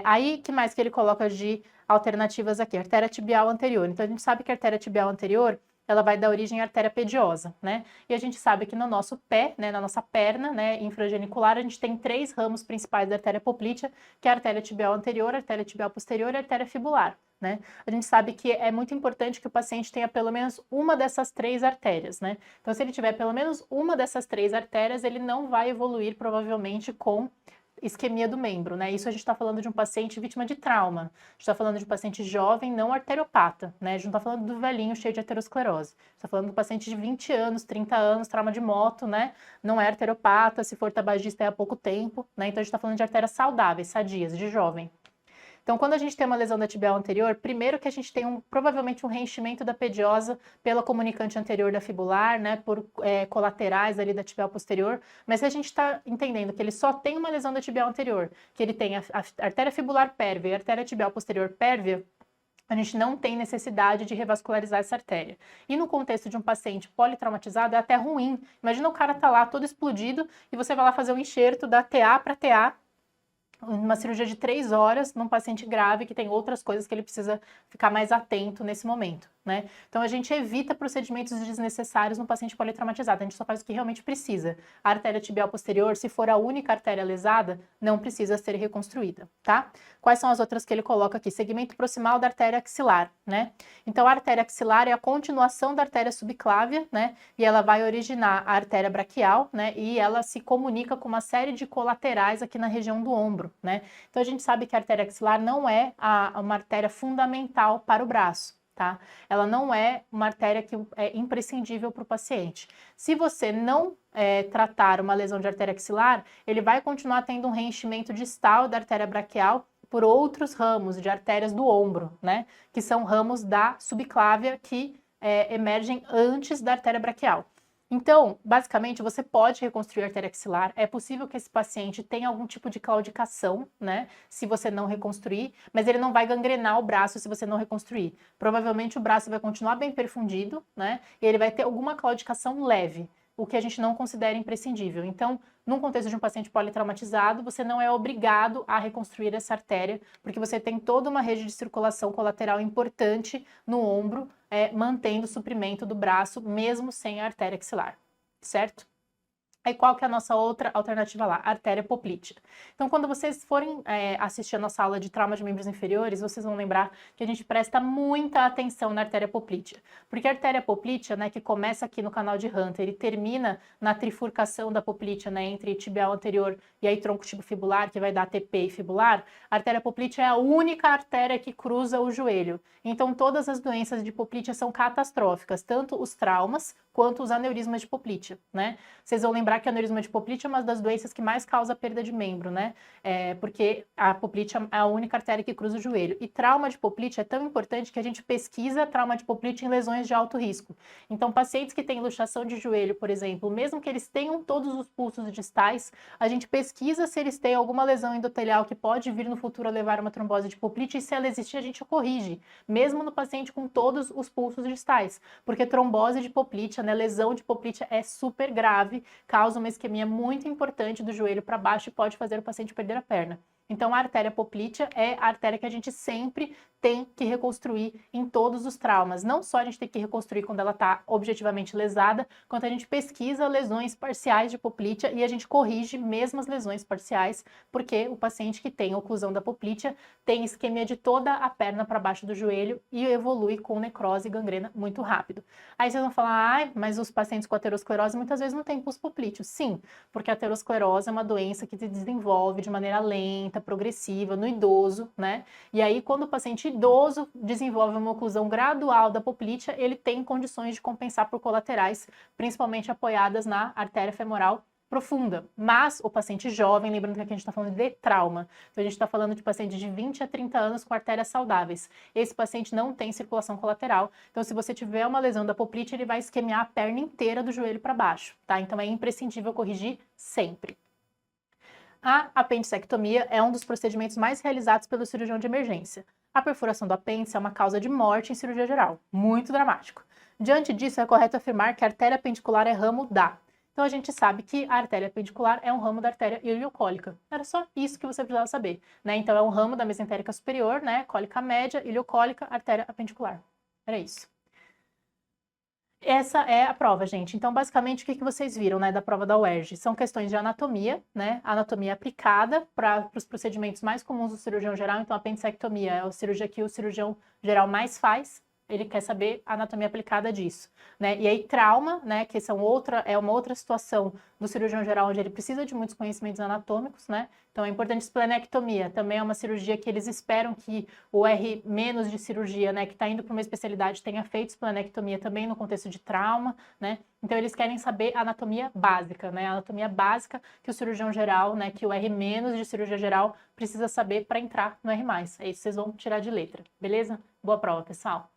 Aí, que mais que ele coloca de alternativas aqui? Artéria tibial anterior. Então, a gente sabe que a artéria tibial anterior, ela vai dar origem à artéria pediosa, né? E a gente sabe que no nosso pé, né, na nossa perna, né, infragenicular, a gente tem 3 ramos principais da artéria poplítea, que é a artéria tibial anterior, a artéria tibial posterior e a artéria fibular, né? A gente sabe que é muito importante que o paciente tenha pelo menos uma dessas 3 artérias, né? Então, se ele tiver pelo menos uma dessas 3 artérias, ele não vai evoluir provavelmente com isquemia do membro, né? Isso a gente está falando de um paciente vítima de trauma. A gente está falando de um paciente jovem, não arteriopata, né? A gente não está falando do velhinho cheio de aterosclerose. A gente está falando do paciente de 20 anos, 30 anos, trauma de moto, né? Não é arteriopata, se for tabagista é há pouco tempo, né? Então a gente está falando de artérias saudáveis, sadias, de jovem. Então, quando a gente tem uma lesão da tibial anterior, primeiro que a gente tem provavelmente um reenchimento da pediosa pela comunicante anterior da fibular, né, por colaterais ali da tibial posterior, mas se a gente está entendendo que ele só tem uma lesão da tibial anterior, que ele tem a artéria fibular pérvia e a artéria tibial posterior pérvia, a gente não tem necessidade de revascularizar essa artéria. E no contexto de um paciente politraumatizado é até ruim. Imagina o cara tá lá todo explodido e você vai lá fazer um enxerto da TA para TA, uma cirurgia de 3 horas num paciente grave que tem outras coisas que ele precisa ficar mais atento nesse momento, né? Então a gente evita procedimentos desnecessários no paciente politraumatizado, a gente só faz o que realmente precisa. A artéria tibial posterior, se for a única artéria lesada, não precisa ser reconstruída, tá? Quais são as outras que ele coloca aqui? Segmento proximal da artéria axilar, né? Então a artéria axilar é a continuação da artéria subclávia, né? E ela vai originar a artéria braquial, né? E ela se comunica com uma série de colaterais aqui na região do ombro, né? Então a gente sabe que a artéria axilar não é uma artéria fundamental para o braço, tá? Ela não é uma artéria que é imprescindível para o paciente. Se você não tratar uma lesão de artéria axilar, ele vai continuar tendo um reenchimento distal da artéria braquial por outros ramos de artérias do ombro, né? Que são ramos da subclávia que emergem antes da artéria braquial. Então, basicamente, você pode reconstruir a artéria axilar. É possível que esse paciente tenha algum tipo de claudicação, né? Se você não reconstruir, mas ele não vai gangrenar o braço se você não reconstruir. Provavelmente o braço vai continuar bem perfundido, né? E ele vai ter alguma claudicação leve, o que a gente não considera imprescindível. Então, num contexto de um paciente politraumatizado, você não é obrigado a reconstruir essa artéria, porque você tem toda uma rede de circulação colateral importante no ombro, mantendo o suprimento do braço, mesmo sem a artéria axilar, certo? Aí qual que é a nossa outra alternativa lá? A artéria poplítea. Então, quando vocês forem assistir a nossa aula de trauma de membros inferiores, vocês vão lembrar que a gente presta muita atenção na artéria poplítea. Porque a artéria poplítea, né, que começa aqui no canal de Hunter e termina na trifurcação da poplítea, né, entre tibial anterior e aí tronco tibofibular, que vai dar TP e fibular, a artéria poplítea é a única artéria que cruza o joelho. Então, todas as doenças de poplítea são catastróficas, tanto os traumas quanto os aneurismas de poplítea, né? Vocês vão lembrar que a aneurisma de poplítea é uma das doenças que mais causa perda de membro, né? Porque a poplítea é a única artéria que cruza o joelho. E trauma de poplítea é tão importante que a gente pesquisa trauma de poplítea em lesões de alto risco. Então, pacientes que têm luxação de joelho, por exemplo, mesmo que eles tenham todos os pulsos distais, a gente pesquisa se eles têm alguma lesão endotelial que pode vir no futuro a levar a uma trombose de poplítea, e se ela existir, a gente corrige, mesmo no paciente com todos os pulsos distais, porque trombose de poplítea, né, lesão de poplítea é super grave, causa uma isquemia muito importante do joelho para baixo e pode fazer o paciente perder a perna. Então, a artéria poplítea é a artéria que a gente sempre tem que reconstruir em todos os traumas. Não só a gente tem que reconstruir quando ela está objetivamente lesada, quanto a gente pesquisa lesões parciais de poplítea e a gente corrige mesmo as lesões parciais, porque o paciente que tem oclusão da poplítea tem isquemia de toda a perna para baixo do joelho e evolui com necrose e gangrena muito rápido. Aí vocês vão falar, mas os pacientes com aterosclerose muitas vezes não têm pus poplíteo. Sim, porque a aterosclerose é uma doença que se desenvolve de maneira lenta, progressiva, no idoso, né? E aí, quando o paciente idoso desenvolve uma oclusão gradual da poplítea, ele tem condições de compensar por colaterais, principalmente apoiadas na artéria femoral profunda. Mas o paciente jovem, lembrando que aqui a gente está falando de trauma, então a gente está falando de paciente de 20 a 30 anos com artérias saudáveis. Esse paciente não tem circulação colateral, então se você tiver uma lesão da poplítea, ele vai isquemiar a perna inteira do joelho para baixo, tá? Então é imprescindível corrigir sempre. A apendicectomia é um dos procedimentos mais realizados pelo cirurgião de emergência. A perfuração do apêndice é uma causa de morte em cirurgia geral. Muito dramático. Diante disso, é correto afirmar que a artéria apendicular é ramo da. Então a gente sabe que a artéria apendicular é um ramo da artéria iliocólica. Era só isso que você precisava saber, né? Então é um ramo da mesentérica superior, né? Cólica média, iliocólica, artéria apendicular. Era isso. Essa é a prova, gente. Então, basicamente, o que vocês viram, né, da prova da UERJ? São questões de anatomia, né? Anatomia aplicada para os procedimentos mais comuns do cirurgião geral. Então, a apendicectomia é a cirurgia que o cirurgião geral mais faz. Ele quer saber a anatomia aplicada disso, né? E aí, trauma, né, que é uma outra situação do cirurgião geral, onde ele precisa de muitos conhecimentos anatômicos, né? Então, é importante esplenectomia. Também é uma cirurgia que eles esperam que o R- de cirurgia, né, que está indo para uma especialidade, tenha feito esplenectomia também no contexto de trauma, né? Então, eles querem saber a anatomia básica, né? A anatomia básica que o cirurgião geral, né, que o R- de cirurgia geral precisa saber para entrar no R+. É isso que vocês vão tirar de letra, beleza? Boa prova, pessoal!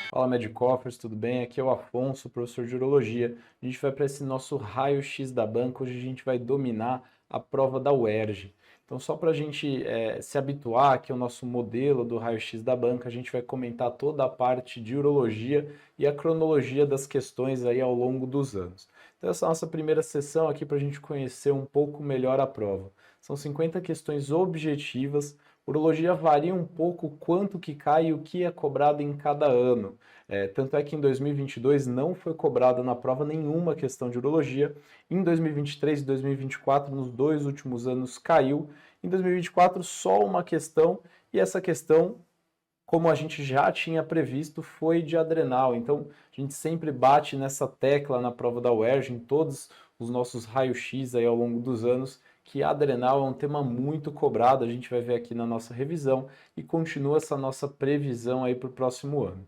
Fala, Medicoffers, tudo bem? Aqui é o Afonso, professor de Urologia. A gente vai para esse nosso raio-x da banca, hoje a gente vai dominar a prova da UERJ. Então, só para a gente se habituar, que é o nosso modelo do raio-x da banca, a gente vai comentar toda a parte de urologia e a cronologia das questões aí ao longo dos anos. Então, essa é a nossa primeira sessão aqui para a gente conhecer um pouco melhor a prova. São 50 questões objetivas. Urologia varia um pouco quanto que cai e o que é cobrado em cada ano. Tanto é que em 2022 não foi cobrada na prova nenhuma questão de urologia. Em 2023 e 2024, nos 2 últimos anos, caiu. Em 2024, só uma questão, e essa questão, como a gente já tinha previsto, foi de adrenal. Então, a gente sempre bate nessa tecla na prova da UERJ, em todos os nossos raios-x aí ao longo dos anos, que adrenal é um tema muito cobrado, a gente vai ver aqui na nossa revisão, e continua essa nossa previsão aí para o próximo ano.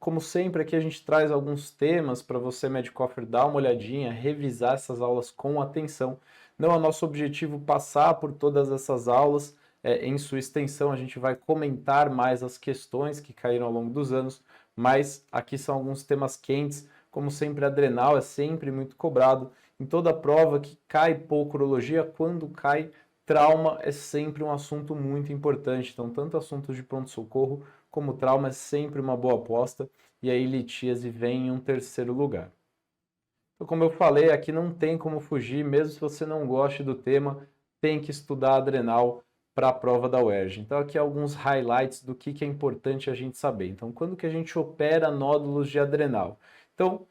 Como sempre, aqui a gente traz alguns temas para você, Medicoffer, dar uma olhadinha, revisar essas aulas com atenção. Não é nosso objetivo passar por todas essas aulas em sua extensão, a gente vai comentar mais as questões que caíram ao longo dos anos, mas aqui são alguns temas quentes, como sempre adrenal é sempre muito cobrado, em toda prova que cai pouco urologia, quando cai trauma é sempre um assunto muito importante, então tanto assuntos de pronto-socorro como trauma é sempre uma boa aposta, e aí litíase vem em um terceiro lugar. Então, como eu falei, aqui não tem como fugir, mesmo se você não goste do tema, tem que estudar adrenal para a prova da UERJ. Então, aqui alguns highlights do que é importante a gente saber. Então, quando que a gente opera nódulos de adrenal? Então,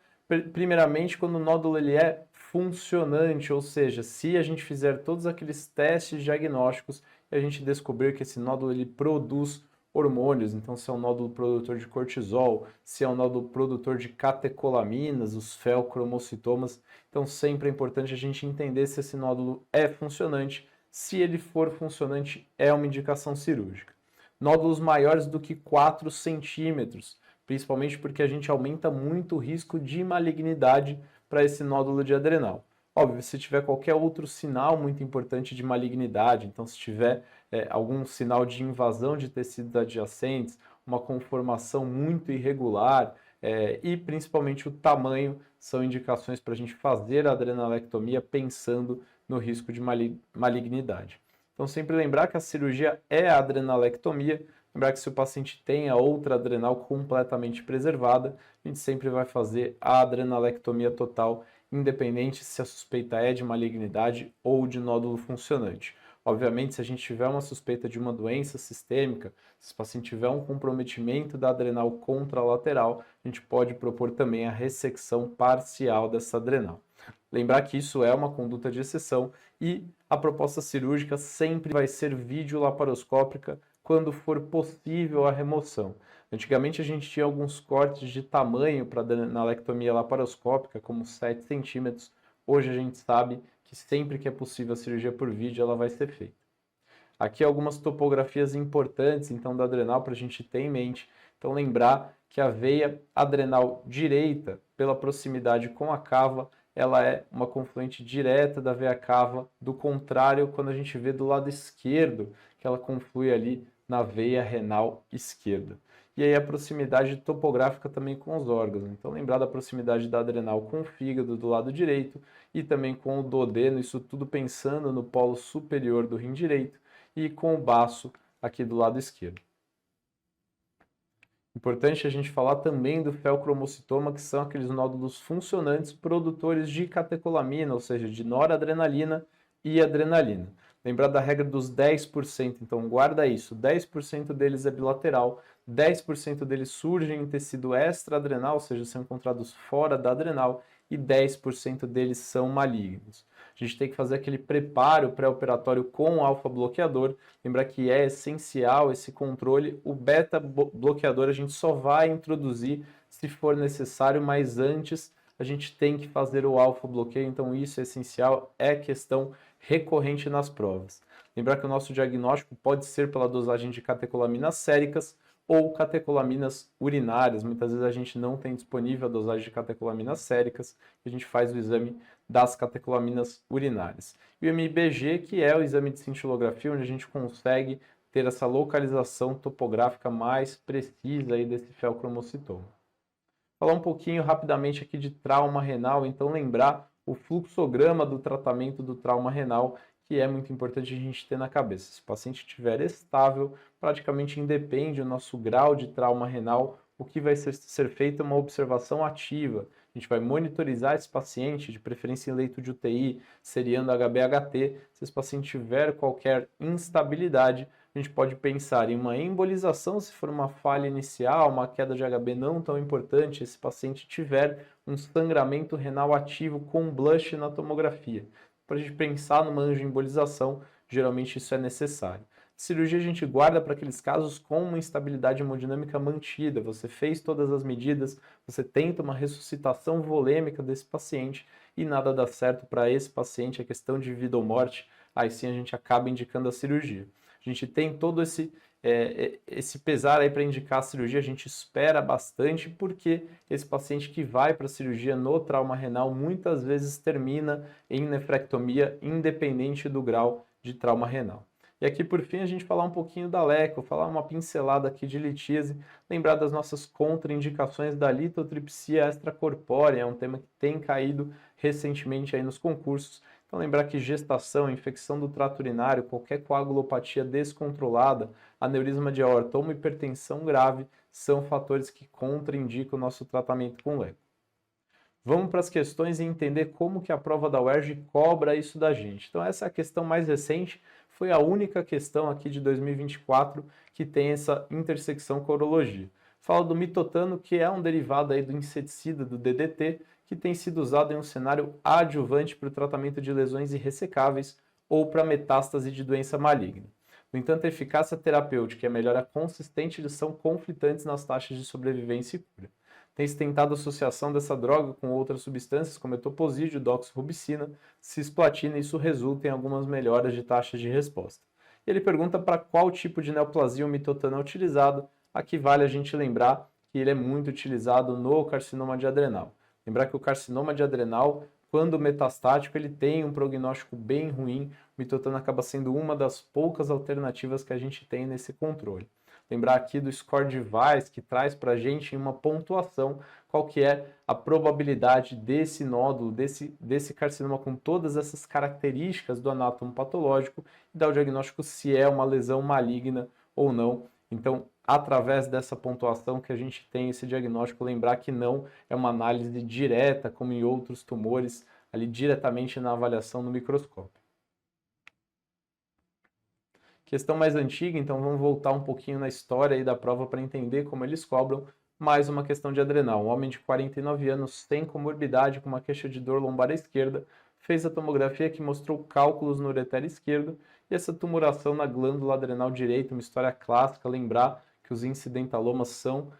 primeiramente, quando o nódulo ele é funcionante, ou seja, se a gente fizer todos aqueles testes diagnósticos e a gente descobrir que esse nódulo ele produz hormônios, então se é um nódulo produtor de cortisol, se é um nódulo produtor de catecolaminas, os feocromocitomas, então sempre é importante a gente entender se esse nódulo é funcionante. Se ele for funcionante, é uma indicação cirúrgica. Nódulos maiores do que 4 centímetros, principalmente porque a gente aumenta muito o risco de malignidade para esse nódulo de adrenal. Óbvio, se tiver qualquer outro sinal muito importante de malignidade, então se tiver algum sinal de invasão de tecidos adjacentes, uma conformação muito irregular e principalmente o tamanho, são indicações para a gente fazer a adrenalectomia pensando no risco de malignidade. Então sempre lembrar que a cirurgia é a adrenalectomia, lembrar que se o paciente tem a outra adrenal completamente preservada, a gente sempre vai fazer a adrenalectomia total, independente se a suspeita é de malignidade ou de nódulo funcionante. Obviamente, se a gente tiver uma suspeita de uma doença sistêmica, se o paciente tiver um comprometimento da adrenal contralateral, a gente pode propor também a ressecção parcial dessa adrenal. Lembrar que isso é uma conduta de exceção e a proposta cirúrgica sempre vai ser videolaparoscópica quando for possível a remoção. Antigamente a gente tinha alguns cortes de tamanho para adrenalectomia laparoscópica, como 7 centímetros. Hoje a gente sabe que sempre que é possível a cirurgia por vídeo, ela vai ser feita. Aqui algumas topografias importantes, então, da adrenal para a gente ter em mente. Então, lembrar que a veia adrenal direita, pela proximidade com a cava, ela é uma confluente direta da veia cava, do contrário, quando a gente vê do lado esquerdo, que ela conflui ali na veia renal esquerda. E aí a proximidade topográfica também com os órgãos. Então lembrar da proximidade da adrenal com o fígado do lado direito e também com o duodeno, isso tudo pensando no polo superior do rim direito e com o baço aqui do lado esquerdo. Importante a gente falar também do feocromocitoma, que são aqueles nódulos funcionantes produtores de catecolamina, ou seja, de noradrenalina e adrenalina. Lembrar da regra dos 10%, então guarda isso, 10% deles é bilateral, 10% deles surgem em tecido extra-adrenal, ou seja, são encontrados fora da adrenal, e 10% deles são malignos. A gente tem que fazer aquele preparo pré-operatório com o alfa-bloqueador. Lembrar que é essencial esse controle. O beta-bloqueador a gente só vai introduzir se for necessário, mas antes a gente tem que fazer o alfa-bloqueio. Então isso é essencial, é questão recorrente nas provas. Lembrar que o nosso diagnóstico pode ser pela dosagem de catecolaminas séricas ou catecolaminas urinárias. Muitas vezes a gente não tem disponível a dosagem de catecolaminas séricas e a gente faz o exame das catecolaminas urinárias. E o MIBG, que é o exame de cintilografia, onde a gente consegue ter essa localização topográfica mais precisa aí desse feocromocitoma. Falar um pouquinho rapidamente aqui de trauma renal, então lembrar o fluxograma do tratamento do trauma renal, que é muito importante a gente ter na cabeça. Se o paciente estiver estável, praticamente independe do nosso grau de trauma renal, o que vai ser feito é uma observação ativa. A gente vai monitorizar esse paciente, de preferência em leito de UTI, seriando HB-HT. Se esse paciente tiver qualquer instabilidade, a gente pode pensar em uma embolização, se for uma falha inicial, uma queda de HB não tão importante, esse paciente tiver um sangramento renal ativo com blush na tomografia. Para a gente pensar numa angioembolização, geralmente isso é necessário. Cirurgia a gente guarda para aqueles casos com uma instabilidade hemodinâmica mantida. Você fez todas as medidas, você tenta uma ressuscitação volêmica desse paciente e nada dá certo para esse paciente, é questão de vida ou morte, aí sim a gente acaba indicando a cirurgia. A gente tem todo esse esse pesar aí para indicar a cirurgia, a gente espera bastante, porque esse paciente que vai para a cirurgia no trauma renal muitas vezes termina em nefrectomia, independente do grau de trauma renal. E aqui, por fim, a gente falar um pouquinho da LECO, falar uma pincelada aqui de litíase, lembrar das nossas contraindicações da litotripsia extracorpórea, é um tema que tem caído recentemente aí nos concursos. Então, lembrar que gestação, infecção do trato urinário, qualquer coagulopatia descontrolada, aneurisma de aorta ou uma hipertensão grave são fatores que contraindicam o nosso tratamento com LECO. Vamos para as questões e entender como que a prova da UERJ cobra isso da gente. Então, essa é a questão mais recente, foi a única questão aqui de 2024 que tem essa intersecção com a urologia. Fala do mitotano, que é um derivado aí do inseticida, do DDT, que tem sido usado em um cenário adjuvante para o tratamento de lesões irressecáveis ou para metástase de doença maligna. No entanto, a eficácia terapêutica e a melhora consistente são conflitantes nas taxas de sobrevivência e cura. Tem-se tentado associação dessa droga com outras substâncias, como etoposídeo, doxorubicina, cisplatina, e isso resulta em algumas melhoras de taxas de resposta. E ele pergunta para qual tipo de neoplasia o mitotano é utilizado. Aqui vale a gente lembrar que ele é muito utilizado no carcinoma de adrenal. Lembrar que o carcinoma de adrenal, quando metastático, ele tem um prognóstico bem ruim. O mitotano acaba sendo uma das poucas alternativas que a gente tem nesse controle. Lembrar aqui do score device, que traz para a gente uma pontuação qual que é a probabilidade desse nódulo, desse carcinoma com todas essas características do anátomo patológico e dar o diagnóstico se é uma lesão maligna ou não. Então, através dessa pontuação que a gente tem esse diagnóstico, lembrar que não é uma análise direta, como em outros tumores, ali diretamente na avaliação no microscópio. Questão mais antiga, então vamos voltar um pouquinho na história aí da prova para entender como eles cobram. Mais uma questão de adrenal. Um homem de 49 anos, sem comorbidade, com uma queixa de dor lombar esquerda, fez a tomografia que mostrou cálculos no ureter esquerdo e essa tumoração na glândula adrenal direita, uma história clássica, lembrar que os incidentalomas são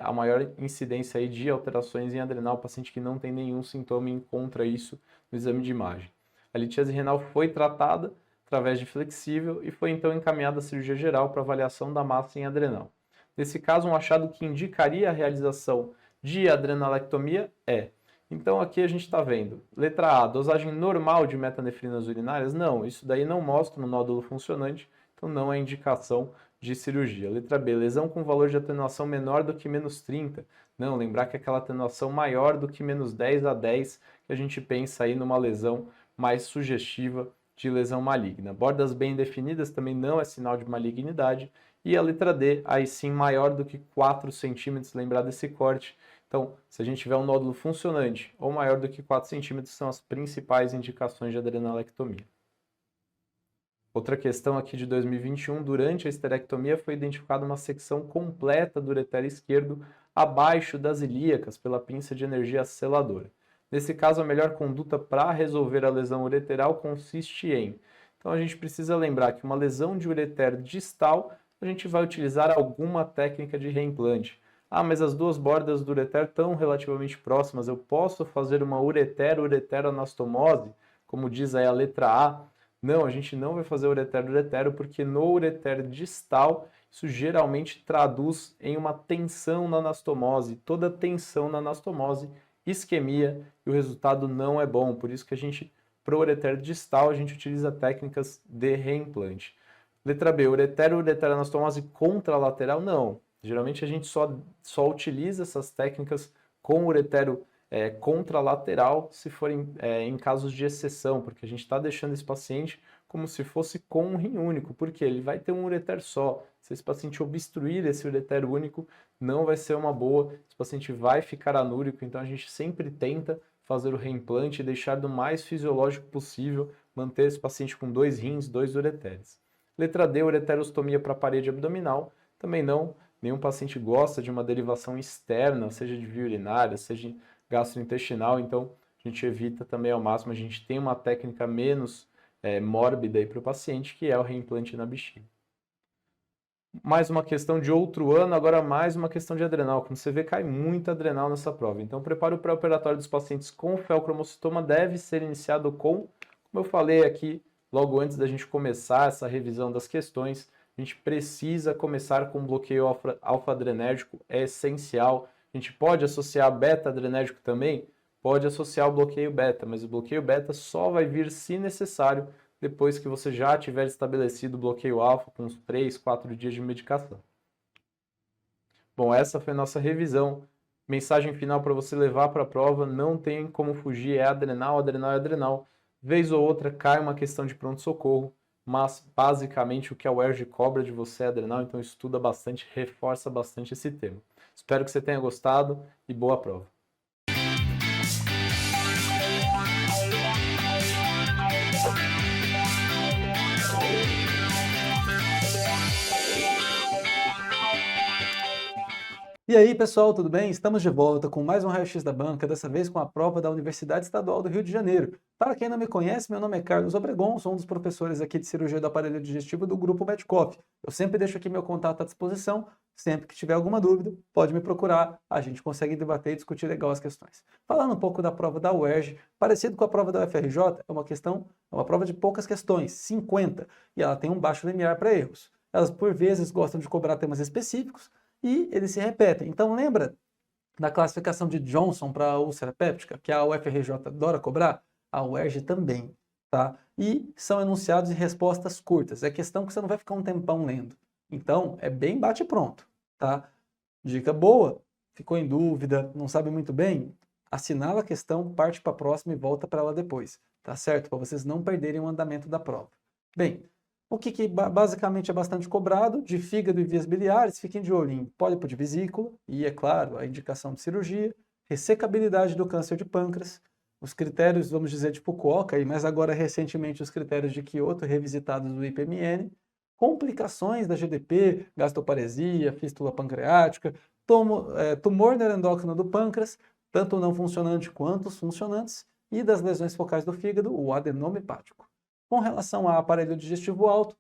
a maior incidência aí de alterações em adrenal, paciente que não tem nenhum sintoma e encontra isso no exame de imagem. A litíase renal foi tratada através de flexível e foi então encaminhada à cirurgia geral para avaliação da massa em adrenal. Nesse caso, um achado que indicaria a realização de adrenalectomia é. Então aqui a gente está vendo, letra A, dosagem normal de metanefrinas urinárias? Não, isso daí não mostra um nódulo funcionante, então não é indicação de cirurgia. Letra B, lesão com valor de atenuação menor do que menos 30? Não, lembrar que aquela atenuação maior do que menos 10 a 10, que a gente pensa aí numa lesão mais sugestiva de lesão maligna. Bordas bem definidas também não é sinal de malignidade. E a letra D, aí sim maior do que 4 centímetros, lembrar desse corte. Então, se a gente tiver um nódulo funcionante ou maior do que 4 centímetros, são as principais indicações de adrenalectomia. Outra questão aqui de 2021, durante a esterectomia foi identificada uma secção completa do ureter esquerdo abaixo das ilíacas pela pinça de energia seladora. Nesse caso, a melhor conduta para resolver a lesão ureteral consiste em... Então, a gente precisa lembrar que uma lesão de ureter distal, a gente vai utilizar alguma técnica de reimplante. Ah, mas as duas bordas do ureter estão relativamente próximas, eu posso fazer uma uretero-ureteroanastomose, como diz aí a letra A? Não, a gente não vai fazer uretero-uretero, porque no ureter distal, isso geralmente traduz em uma tensão na anastomose. Toda tensão na anastomose, isquemia, e o resultado não é bom. Por isso que a gente, para o ureter distal, a gente utiliza técnicas de reimplante. Letra B, ureteroanastomose contralateral? Não. Geralmente a gente só utiliza essas técnicas com uretero contralateral se forem em casos de exceção, porque a gente está deixando esse paciente como se fosse com um rim único, porque ele vai ter um ureter só. Se esse paciente obstruir esse ureter único, não vai ser uma boa, esse paciente vai ficar anúrico, então a gente sempre tenta fazer o reimplante e deixar do mais fisiológico possível, manter esse paciente com 2 rins, 2 ureteres. Letra D, ureterostomia para a parede abdominal, também não, nenhum paciente gosta de uma derivação externa, seja de via urinária, seja gastrointestinal, então a gente evita também ao máximo, a gente tem uma técnica menos mórbida para o paciente, que é o reimplante na bexiga. Mais uma questão de outro ano, agora mais uma questão de adrenal. Como você vê, cai muito adrenal nessa prova. Então, o preparo pré-operatório dos pacientes com feocromocitoma deve ser iniciado com, como eu falei aqui, logo antes da gente começar essa revisão das questões, a gente precisa começar com bloqueio alfa-adrenérgico, é essencial. A gente pode associar beta-adrenérgico também? Pode associar o bloqueio beta, mas o bloqueio beta só vai vir, se necessário, depois que você já tiver estabelecido o bloqueio alfa com uns 3, 4 dias de medicação. Bom, essa foi a nossa revisão. Mensagem final para você levar para a prova, não tem como fugir, é adrenal, adrenal e adrenal. Vez ou outra cai uma questão de pronto-socorro, mas basicamente o que a UERJ cobra de você é adrenal, então estuda bastante, reforça bastante esse tema. Espero que você tenha gostado e boa prova. E aí, pessoal, tudo bem? Estamos de volta com mais um Raio-X da Banca, dessa vez com a prova da Universidade Estadual do Rio de Janeiro. Para quem não me conhece, meu nome é Carlos Obregon, sou um dos professores aqui de cirurgia do aparelho digestivo do Grupo Medcoff. Eu sempre deixo aqui meu contato à disposição, sempre que tiver alguma dúvida, pode me procurar, a gente consegue debater e discutir legal as questões. Falando um pouco da prova da UERJ, parecido com a prova da UFRJ, é uma prova de poucas questões, 50, e ela tem um baixo limiar para erros. Elas, por vezes, gostam de cobrar temas específicos, e eles se repetem. Então, lembra da classificação de Johnson para a úlcera péptica, que a UFRJ adora cobrar? A UERJ também, tá? E são enunciados e respostas curtas. É questão que você não vai ficar um tempão lendo. Então, é bem bate pronto, tá? Dica boa, ficou em dúvida, não sabe muito bem? Assinala a questão, parte para a próxima e volta para ela depois, tá certo? Para vocês não perderem o andamento da prova. Bem, o que basicamente é bastante cobrado, de fígado e vias biliares, fiquem de olho em pólipo de vesícula e, é claro, a indicação de cirurgia, ressecabilidade do câncer de pâncreas, os critérios, vamos dizer, de Fukuoka, mas agora recentemente os critérios de Kyoto revisitados do IPMN, complicações da GDP, gastoparesia, fístula pancreática, tumor neuroendócrino do pâncreas, tanto não funcionante quanto os funcionantes, e das lesões focais do fígado, o adenoma hepático. Com relação ao aparelho digestivo alto,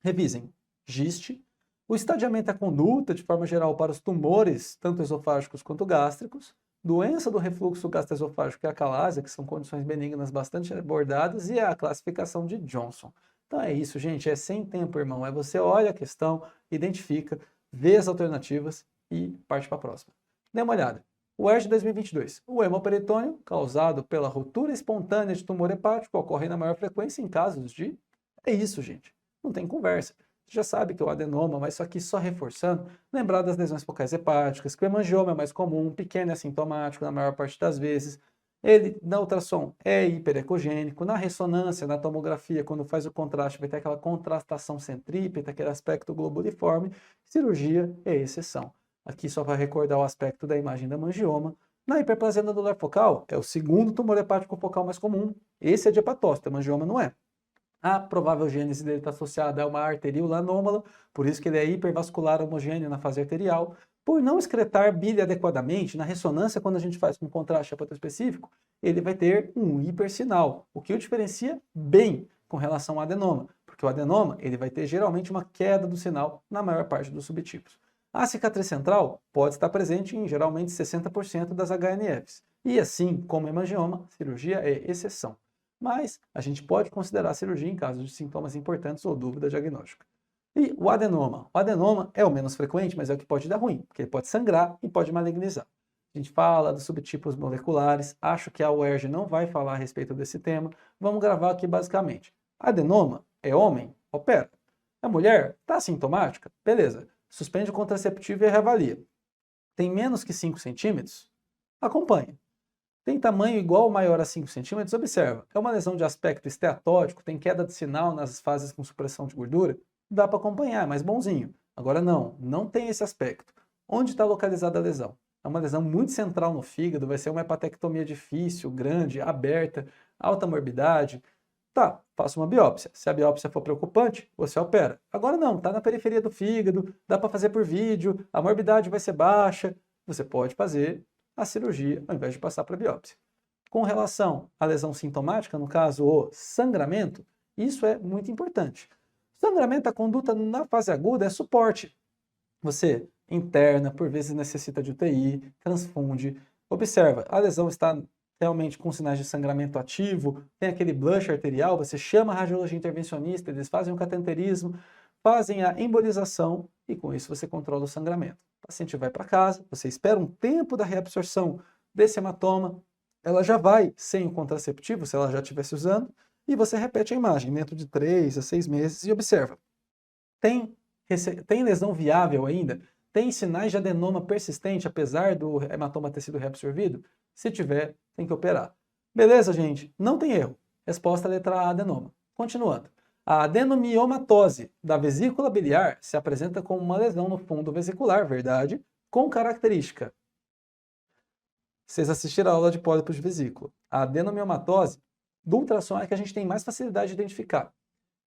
revisem GIST, o estadiamento e a conduta, de forma geral, para os tumores, tanto esofágicos quanto gástricos, doença do refluxo gastroesofágico e acalásia, que são condições benignas bastante abordadas, e a classificação de Johnson. Então é isso, gente, é sem tempo, irmão. É você olha a questão, identifica, vê as alternativas e parte para a próxima. Dê uma olhada. O UERJ 2022. O hemoperitônio, causado pela ruptura espontânea de tumor hepático, ocorre na maior frequência em casos de... É isso, gente. Não tem conversa. Você já sabe que é o adenoma, mas só reforçando, lembrar das lesões focais hepáticas, que o hemangioma é mais comum, pequeno e assintomático na maior parte das vezes. Ele, na ultrassom, é hiperecogênico. Na ressonância, na tomografia, quando faz o contraste, vai ter aquela contrastação centrípeta, aquele aspecto globuliforme. Cirurgia é exceção. Aqui só vai recordar o aspecto da imagem da hemangioma. Na hiperplasia nodular focal, é o segundo tumor hepático focal mais comum. Esse é de hepatócito, hemangioma não é. A provável gênese dele está associada a uma arteríola anômala, por isso que ele é hipervascular homogêneo na fase arterial. Por não excretar bile adequadamente, na ressonância, quando a gente faz com contraste hepatoespecífico, ele vai ter um hipersinal, o que o diferencia bem com relação ao adenoma, porque o adenoma ele vai ter geralmente uma queda do sinal na maior parte dos subtipos. A cicatriz central pode estar presente em geralmente 60% das HNFs. E assim como hemangioma, cirurgia é exceção. Mas a gente pode considerar a cirurgia em caso de sintomas importantes ou dúvida diagnóstica. E o adenoma? O adenoma é o menos frequente, mas é o que pode dar ruim, porque ele pode sangrar e pode malignizar. A gente fala dos subtipos moleculares, acho que a UERJ não vai falar a respeito desse tema. Vamos gravar aqui basicamente. Adenoma é homem? Opera. É mulher? Está sintomática? Beleza. Suspende o contraceptivo e reavalia. Tem menos que 5 centímetros? Acompanha. Tem tamanho igual ou maior a 5 centímetros? Observa. É uma lesão de aspecto esteatótico? Tem queda de sinal nas fases com supressão de gordura? Dá para acompanhar, é mais bonzinho. Agora não tem esse aspecto. Onde está localizada a lesão? É uma lesão muito central no fígado, vai ser uma hepatectomia difícil, grande, aberta, alta morbidade. Tá, faça uma biópsia. Se a biópsia for preocupante, você opera. Agora não, está na periferia do fígado, dá para fazer por vídeo, a morbidade vai ser baixa. Você pode fazer a cirurgia ao invés de passar para a biópsia. Com relação à lesão sintomática, no caso o sangramento, isso é muito importante. Sangramento, a conduta na fase aguda é suporte. Você interna, por vezes necessita de UTI, transfunde. Observa, a lesão está realmente com sinais de sangramento ativo, tem aquele blush arterial, você chama a radiologia intervencionista, eles fazem o cateterismo, fazem a embolização e com isso você controla o sangramento. O paciente vai para casa, você espera um tempo da reabsorção desse hematoma, ela já vai sem o contraceptivo, se ela já estivesse usando, e você repete a imagem dentro de 3 a 6 meses e observa. Tem lesão viável ainda? Tem sinais de adenoma persistente, apesar do hematoma ter sido reabsorvido? Se tiver, tem que operar. Beleza, gente? Não tem erro. Resposta letra A, adenoma. Continuando. A adenomiomatose da vesícula biliar se apresenta como uma lesão no fundo vesicular, verdade? Com característica. Vocês assistiram a aula de pólipos de vesícula. A adenomiomatose do ultrassom é que a gente tem mais facilidade de identificar.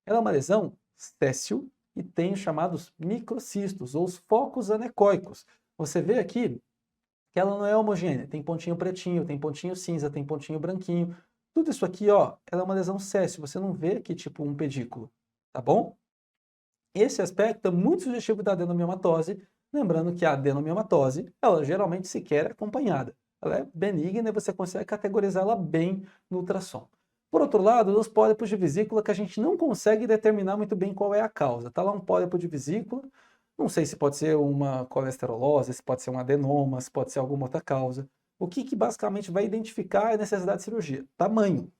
Ela é uma lesão stécil e tem os chamados microcistos, ou os focos anecoicos. Você vê aqui que ela não é homogênea, tem pontinho pretinho, tem pontinho cinza, tem pontinho branquinho. Tudo isso aqui, ó, ela é uma lesão stécil, você não vê aqui tipo um pedículo, tá bom? Esse aspecto é muito sugestivo da adenomiomatose, lembrando que a adenomiomatose, ela geralmente sequer é acompanhada. Ela é benigna e você consegue categorizá-la bem no ultrassom. Por outro lado, os pólipos de vesícula que a gente não consegue determinar muito bem qual é a causa. Tá lá um pólipo de vesícula, não sei se pode ser uma colesterolose, se pode ser um adenoma, se pode ser alguma outra causa. O que basicamente vai identificar a necessidade de cirurgia? Tamanho.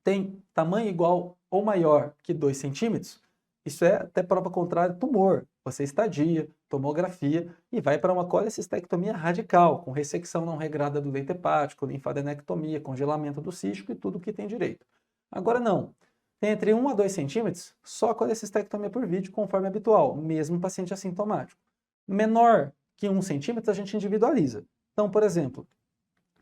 Tem tamanho igual ou maior que 2 centímetros? Isso é até prova contrária, tumor. Você estadia, tomografia e vai para uma colecistectomia radical, com ressecção não regrada do leito hepático, linfadenectomia, congelamento do cístico e tudo o que tem direito. Agora não. Tem entre 1 a 2 centímetros, só colecistectomia por vídeo, conforme habitual, mesmo paciente assintomático. Menor que 1 centímetro, a gente individualiza. Então, por exemplo,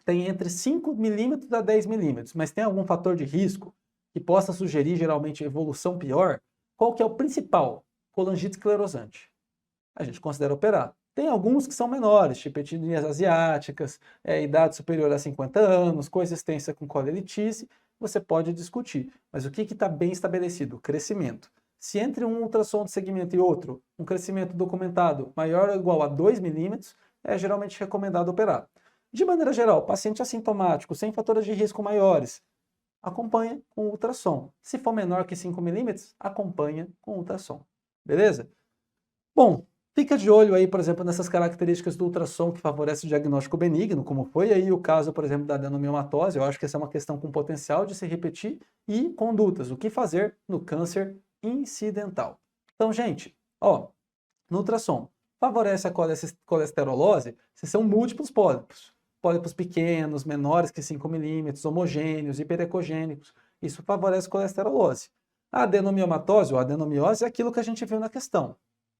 tem entre 5 milímetros a 10 milímetros, mas tem algum fator de risco que possa sugerir geralmente evolução pior? Qual que é o principal? Colangite esclerosante. A gente considera operar. Tem alguns que são menores, tipo etnias asiáticas, idade superior a 50 anos, coexistência com colelitise, você pode discutir. Mas o que está bem estabelecido? Crescimento. Se entre um ultrassom de segmento e outro, um crescimento documentado maior ou igual a 2 milímetros, é geralmente recomendado operar. De maneira geral, paciente assintomático, sem fatores de risco maiores, acompanha com ultrassom. Se for menor que 5 milímetros, acompanha com ultrassom. Beleza? Bom, fica de olho aí, por exemplo, nessas características do ultrassom que favorece o diagnóstico benigno, como foi aí o caso, por exemplo, da adenomiomatose. Eu acho que essa é uma questão com potencial de se repetir. E condutas, o que fazer no câncer incidental. Então, gente, ó, no ultrassom, favorece a colesterolose se são múltiplos pólipos. Pólipos pequenos, menores que 5 milímetros, homogêneos, hiperecogênicos. Isso favorece colesterolose. A adenomiomatose ou adenomiose é aquilo que a gente viu na questão.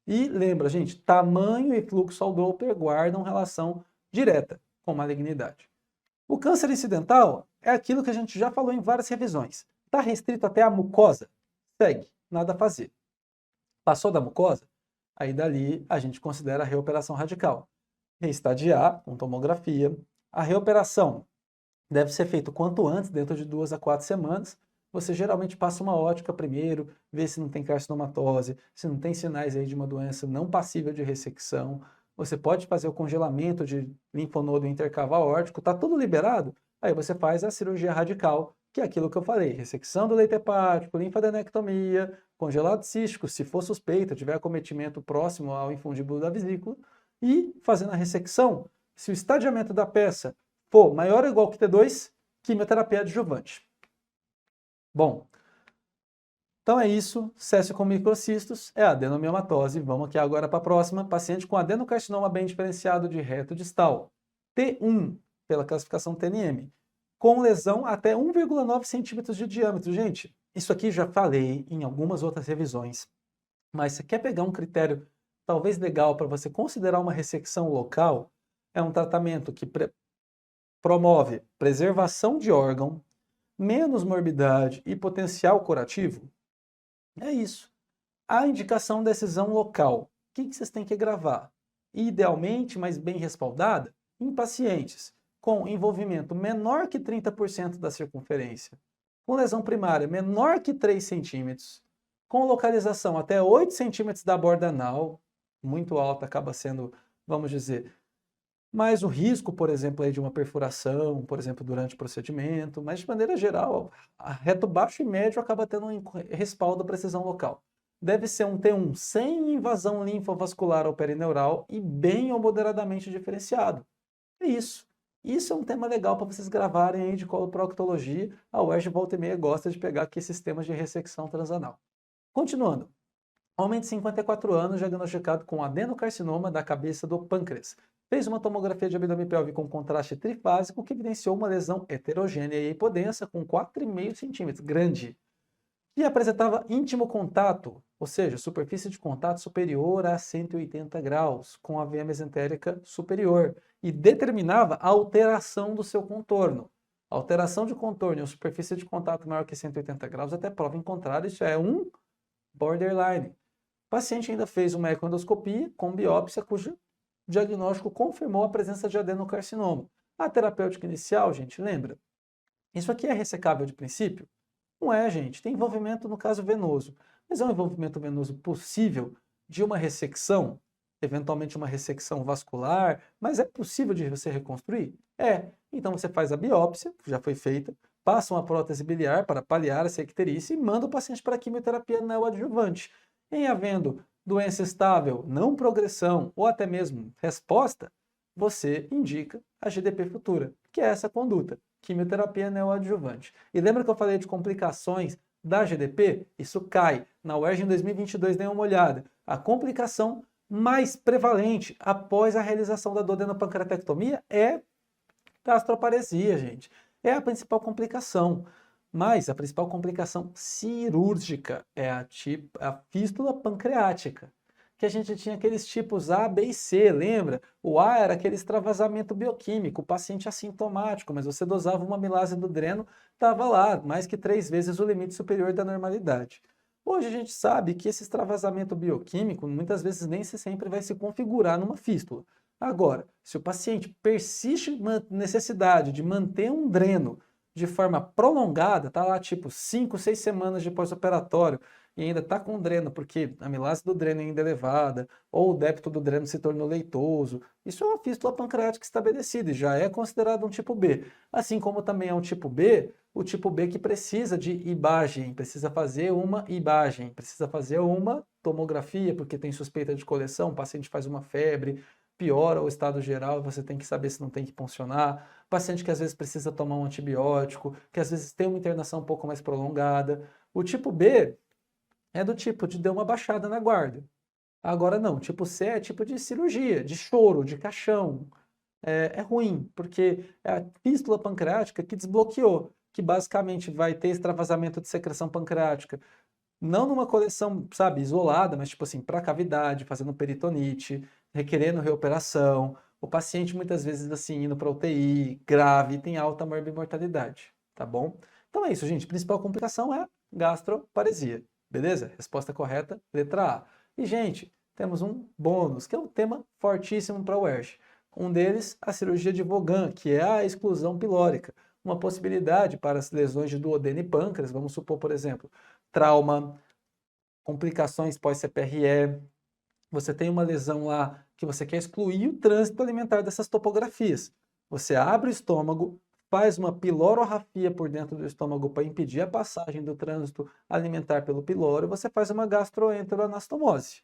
E lembra, gente, tamanho e fluxo ao Doppler guardam relação direta com malignidade. O câncer incidental é aquilo que a gente já falou em várias revisões. Está restrito até a mucosa? Segue, nada a fazer. Passou da mucosa? Aí dali a gente considera a reoperação radical. Reestadiar com tomografia. A reoperação deve ser feita quanto antes, dentro de 2 a 4 semanas. Você geralmente passa uma ótica primeiro, vê se não tem carcinomatose, se não tem sinais aí de uma doença não passível de ressecção. Você pode fazer o congelamento de linfonodo intercavo aórtico, está tudo liberado. Aí você faz a cirurgia radical, que é aquilo que eu falei, ressecção do leito hepático, linfadenectomia, congelado cístico, se for suspeita, tiver acometimento próximo ao infundíbulo da vesícula, e fazendo a ressecção, se o estadiamento da peça for maior ou igual que T2, quimioterapia adjuvante. Bom, então é isso, céssio com microcistos é a adenomiomatose. Vamos aqui agora para a próxima, paciente com adenocarcinoma bem diferenciado de reto distal, T1, pela classificação TNM, com lesão até 1,9 centímetros de diâmetro. Gente, isso aqui já falei em algumas outras revisões, mas você quer pegar um critério talvez legal para você considerar uma ressecção local, é um tratamento que promove preservação de órgão, menos morbidade e potencial curativo. É isso. A indicação decisão local. O que vocês têm que gravar? Idealmente, mas bem respaldada, em pacientes com envolvimento menor que 30% da circunferência, com lesão primária menor que 3 centímetros, com localização até 8 centímetros da borda anal, muito alta, acaba sendo, vamos dizer, mais o risco, por exemplo, aí de uma perfuração, por exemplo, durante o procedimento, mas de maneira geral, a reto baixo e médio acaba tendo um respaldo à precisão local. deve ser um T1 sem invasão linfovascular ou perineural e bem ou moderadamente diferenciado. É isso. Isso é um tema legal para vocês gravarem aí de coloproctologia. A UERJ volta e meia gosta de pegar aqui esses temas de ressecção transanal. Continuando. Homem de 54 anos diagnosticado com adenocarcinoma da cabeça do pâncreas. Fez uma tomografia de abdômen pélvico com contraste trifásico que evidenciou uma lesão heterogênea e hipodensa com 4,5 centímetros, grande, e apresentava íntimo contato, ou seja, superfície de contato superior a 180 graus, com a veia mesentérica superior, e determinava a alteração do seu contorno. A alteração de contorno e a superfície de contato maior que 180 graus, até prova em contrário, isso é um borderline. O paciente ainda fez uma ecoendoscopia com biópsia, cujo diagnóstico confirmou a presença de adenocarcinoma. A terapêutica inicial, gente, lembra? Isso aqui é ressecável de princípio? Não é, gente. Tem envolvimento no caso venoso. Mas é um envolvimento venoso possível de uma ressecção, eventualmente uma ressecção vascular, mas é possível de você reconstruir? É. Então você faz a biópsia, que já foi feita, passa uma prótese biliar para paliar essa icterícia e manda o paciente para a quimioterapia neoadjuvante. Em havendo doença estável, não progressão ou até mesmo resposta, você indica a GDP futura, que é essa conduta, quimioterapia neoadjuvante. E lembra que eu falei de complicações da GDP? Isso cai. Na UERJ em 2022, dê uma olhada. A complicação mais prevalente após a realização da duodenopancreatectomia é gastroparesia, gente. É a principal complicação. Mas a principal complicação cirúrgica é a fístula pancreática, que a gente tinha aqueles tipos A, B e C, lembra? O A era aquele extravasamento bioquímico, o paciente assintomático, mas você dosava uma amilase do dreno, estava lá, mais que 3 vezes o limite superior da normalidade. Hoje a gente sabe que esse extravasamento bioquímico muitas vezes nem sempre vai se configurar numa fístula. Agora, se o paciente persiste na necessidade de manter um dreno de forma prolongada, tá lá tipo 5, 6 semanas de pós-operatório e ainda tá com dreno porque a amilase do dreno é ainda elevada ou o débito do dreno se tornou leitoso, isso é uma fístula pancreática estabelecida e já é considerado um tipo B. Assim como também é um tipo B, o tipo B que precisa de ibagem, precisa fazer uma ibagem, precisa fazer uma tomografia porque tem suspeita de coleção, o paciente faz uma febre, piora o estado geral, você tem que saber se não tem que puncionar. Paciente que às vezes precisa tomar um antibiótico, que às vezes tem uma internação um pouco mais prolongada. O tipo B é do tipo de deu uma baixada na guarda. Agora não, tipo C é tipo de cirurgia, de choro, de caixão. É ruim, porque é a fístula pancreática que desbloqueou, que basicamente vai ter extravasamento de secreção pancreática. Não numa coleção, sabe, isolada, mas tipo assim, para cavidade, fazendo peritonite, requerendo reoperação, o paciente muitas vezes assim indo para UTI, grave, tem alta morbimortalidade, tá bom? Então é isso, gente. A principal complicação é gastroparesia, beleza? Resposta correta, letra A. E, gente, temos um bônus, que é um tema fortíssimo para o UERJ. Um deles, a cirurgia de Vaughan, que é a exclusão pilórica. Uma possibilidade para as lesões de duodeno e pâncreas, vamos supor, por exemplo, trauma, complicações pós-CPRE, você tem uma lesão lá que você quer excluir o trânsito alimentar dessas topografias. Você abre o estômago, faz uma pilororrafia por dentro do estômago para impedir a passagem do trânsito alimentar pelo piloro, e você faz uma gastroenteroanastomose.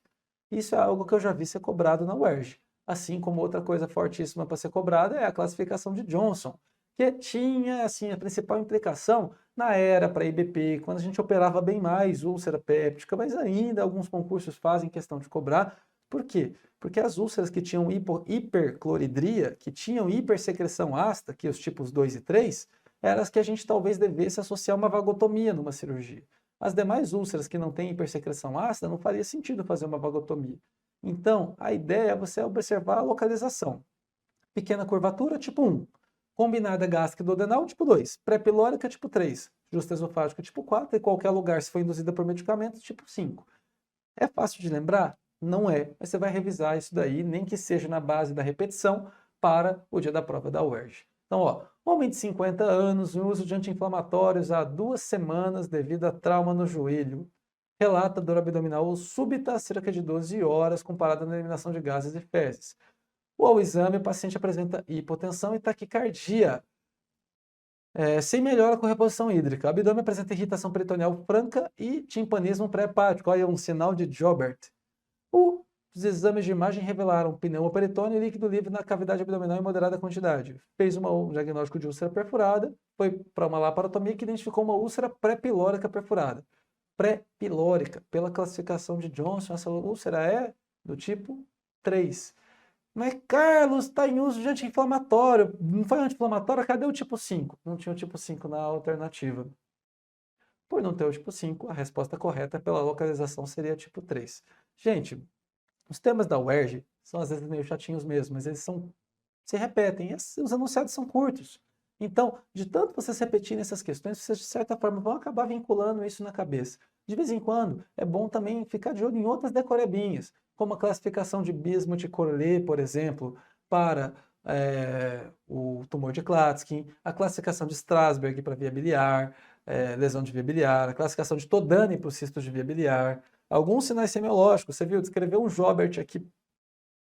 Isso é algo que eu já vi ser cobrado na UERJ. Assim como outra coisa fortíssima para ser cobrada é a classificação de Johnson, que tinha assim a principal implicação na era para IBP, quando a gente operava bem mais úlcera péptica, mas ainda alguns concursos fazem questão de cobrar. Por quê? Porque as úlceras que tinham hipercloridria, que tinham hipersecreção ácida, que os tipos 2 e 3, eram as que a gente talvez devesse associar uma vagotomia numa cirurgia. As demais úlceras que não têm hipersecreção ácida, não faria sentido fazer uma vagotomia. Então, a ideia é você observar a localização. Pequena curvatura, tipo 1. Combinada gástrica duodenal, tipo 2. Pré-pilórica, tipo 3. Justa esofágica, tipo 4. E qualquer lugar, se for induzida por medicamentos, tipo 5. É fácil de lembrar? Não é. Mas você vai revisar isso daí, nem que seja na base da repetição, para o dia da prova da UERJ. Então, ó, homem de 50 anos, uso de anti-inflamatórios há 2 semanas devido a trauma no joelho. Relata dor abdominal súbita há cerca de 12 horas, comparada na eliminação de gases e fezes. Ao exame, o paciente apresenta hipotensão e taquicardia. Sem melhora com reposição hídrica. O abdômen apresenta irritação peritoneal franca e timpanismo pré-hepático. Olha, um sinal de Jobert. Os exames de imagem revelaram pneumoperitônio e líquido livre na cavidade abdominal em moderada quantidade. Fez um diagnóstico de úlcera perfurada, foi para uma laparotomia que identificou uma úlcera pré-pilórica perfurada. Pré-pilórica, pela classificação de Johnson, essa úlcera é do tipo 3. Mas, Carlos, está em uso de anti-inflamatório. Não foi anti-inflamatório? Cadê o tipo 5? Não tinha o tipo 5 na alternativa. Por não ter o tipo 5, a resposta correta pela localização seria tipo 3. Gente, os temas da UERJ são às vezes meio chatinhos mesmo, mas eles se repetem. Os enunciados são curtos. Então, de tanto vocês repetirem essas questões, vocês de certa forma vão acabar vinculando isso na cabeça. De vez em quando, é bom também ficar de olho em outras decorebinhas, como a classificação de Bismuth-Corley, por exemplo, para o tumor de Klatskin, a classificação de Strasberg para via biliar, lesão de via biliar, a classificação de Todani para o cisto de via biliar, alguns sinais semiológicos. Você viu, descreveu um Jobert aqui,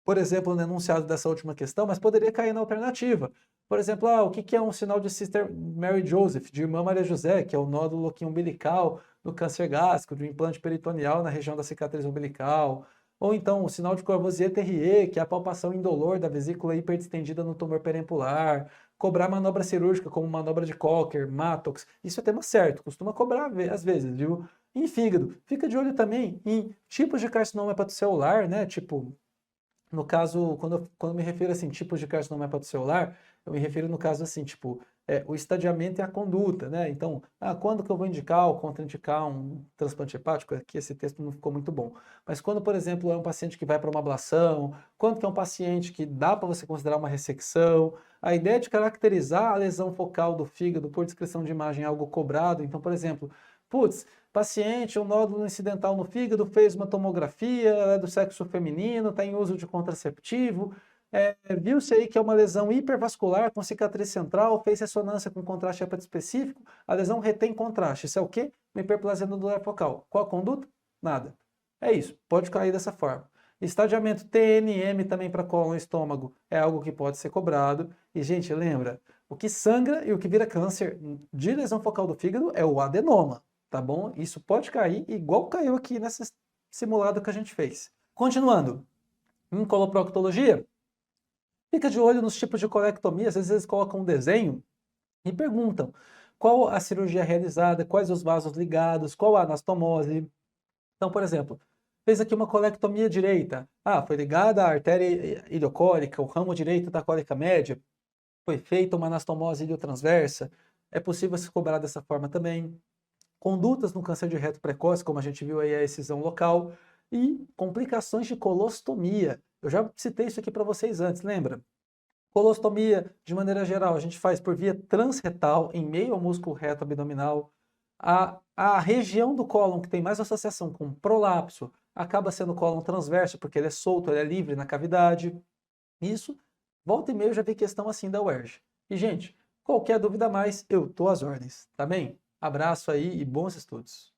por exemplo, no enunciado dessa última questão, mas poderia cair na alternativa. Por exemplo, o que é um sinal de Sister Mary Joseph, de irmã Maria José, que é o nódulo aqui umbilical do câncer gástrico, do implante peritoneal na região da cicatriz umbilical. Ou então o sinal de Courvoisier-Terrier, que é a palpação indolor da vesícula hiperdistendida no tumor perempular. Cobrar manobra cirúrgica como manobra de Cocker, Mattox, isso é tema certo, costuma cobrar às vezes, viu? Em fígado, fica de olho também em tipos de carcinoma hepatocelular, né? Tipo, no caso, quando me refiro assim, tipos de carcinoma hepatocelular, eu me refiro no caso assim, tipo, o estadiamento e a conduta, né? Então, quando que eu vou indicar ou contraindicar um transplante hepático? Aqui esse texto não ficou muito bom. Mas quando, por exemplo, é um paciente que vai para uma ablação, quando que é um paciente que dá para você considerar uma ressecção, a ideia de caracterizar a lesão focal do fígado por descrição de imagem é algo cobrado. Então, por exemplo, paciente, um nódulo incidental no fígado, fez uma tomografia, ela é do sexo feminino, está em uso de contraceptivo, viu-se aí que é uma lesão hipervascular com cicatriz central, fez ressonância com contraste hepatoespecífico, a lesão retém contraste. Isso é o quê? Uma hiperplasia nodular focal. Qual a conduta? Nada. É isso, pode cair dessa forma. Estadiamento TNM também para cólon e estômago é algo que pode ser cobrado. E, gente, lembra, o que sangra e o que vira câncer de lesão focal do fígado é o adenoma, tá bom? Isso pode cair igual caiu aqui nesse simulado que a gente fez. Continuando, em coloproctologia, fica de olho nos tipos de colectomia. Às vezes eles colocam um desenho e perguntam qual a cirurgia realizada, quais os vasos ligados, qual a anastomose. Então, por exemplo, fez aqui uma colectomia direita. Foi ligada à artéria iliocólica, o ramo direito da cólica média. Foi feita uma anastomose iliotransversa. É possível se cobrar dessa forma também. Condutas no câncer de reto precoce, como a gente viu aí, a excisão local. E complicações de colostomia. Eu já citei isso aqui para vocês antes, lembra? Colostomia, de maneira geral, a gente faz por via transretal, em meio ao músculo reto abdominal. A região do cólon que tem mais associação com prolapso acaba sendo o cólon transverso, porque ele é solto, ele é livre na cavidade. Isso, volta e meia eu já vi questão assim da UERJ. E, gente, qualquer dúvida a mais, eu tô às ordens, tá bem? Abraço aí e bons estudos.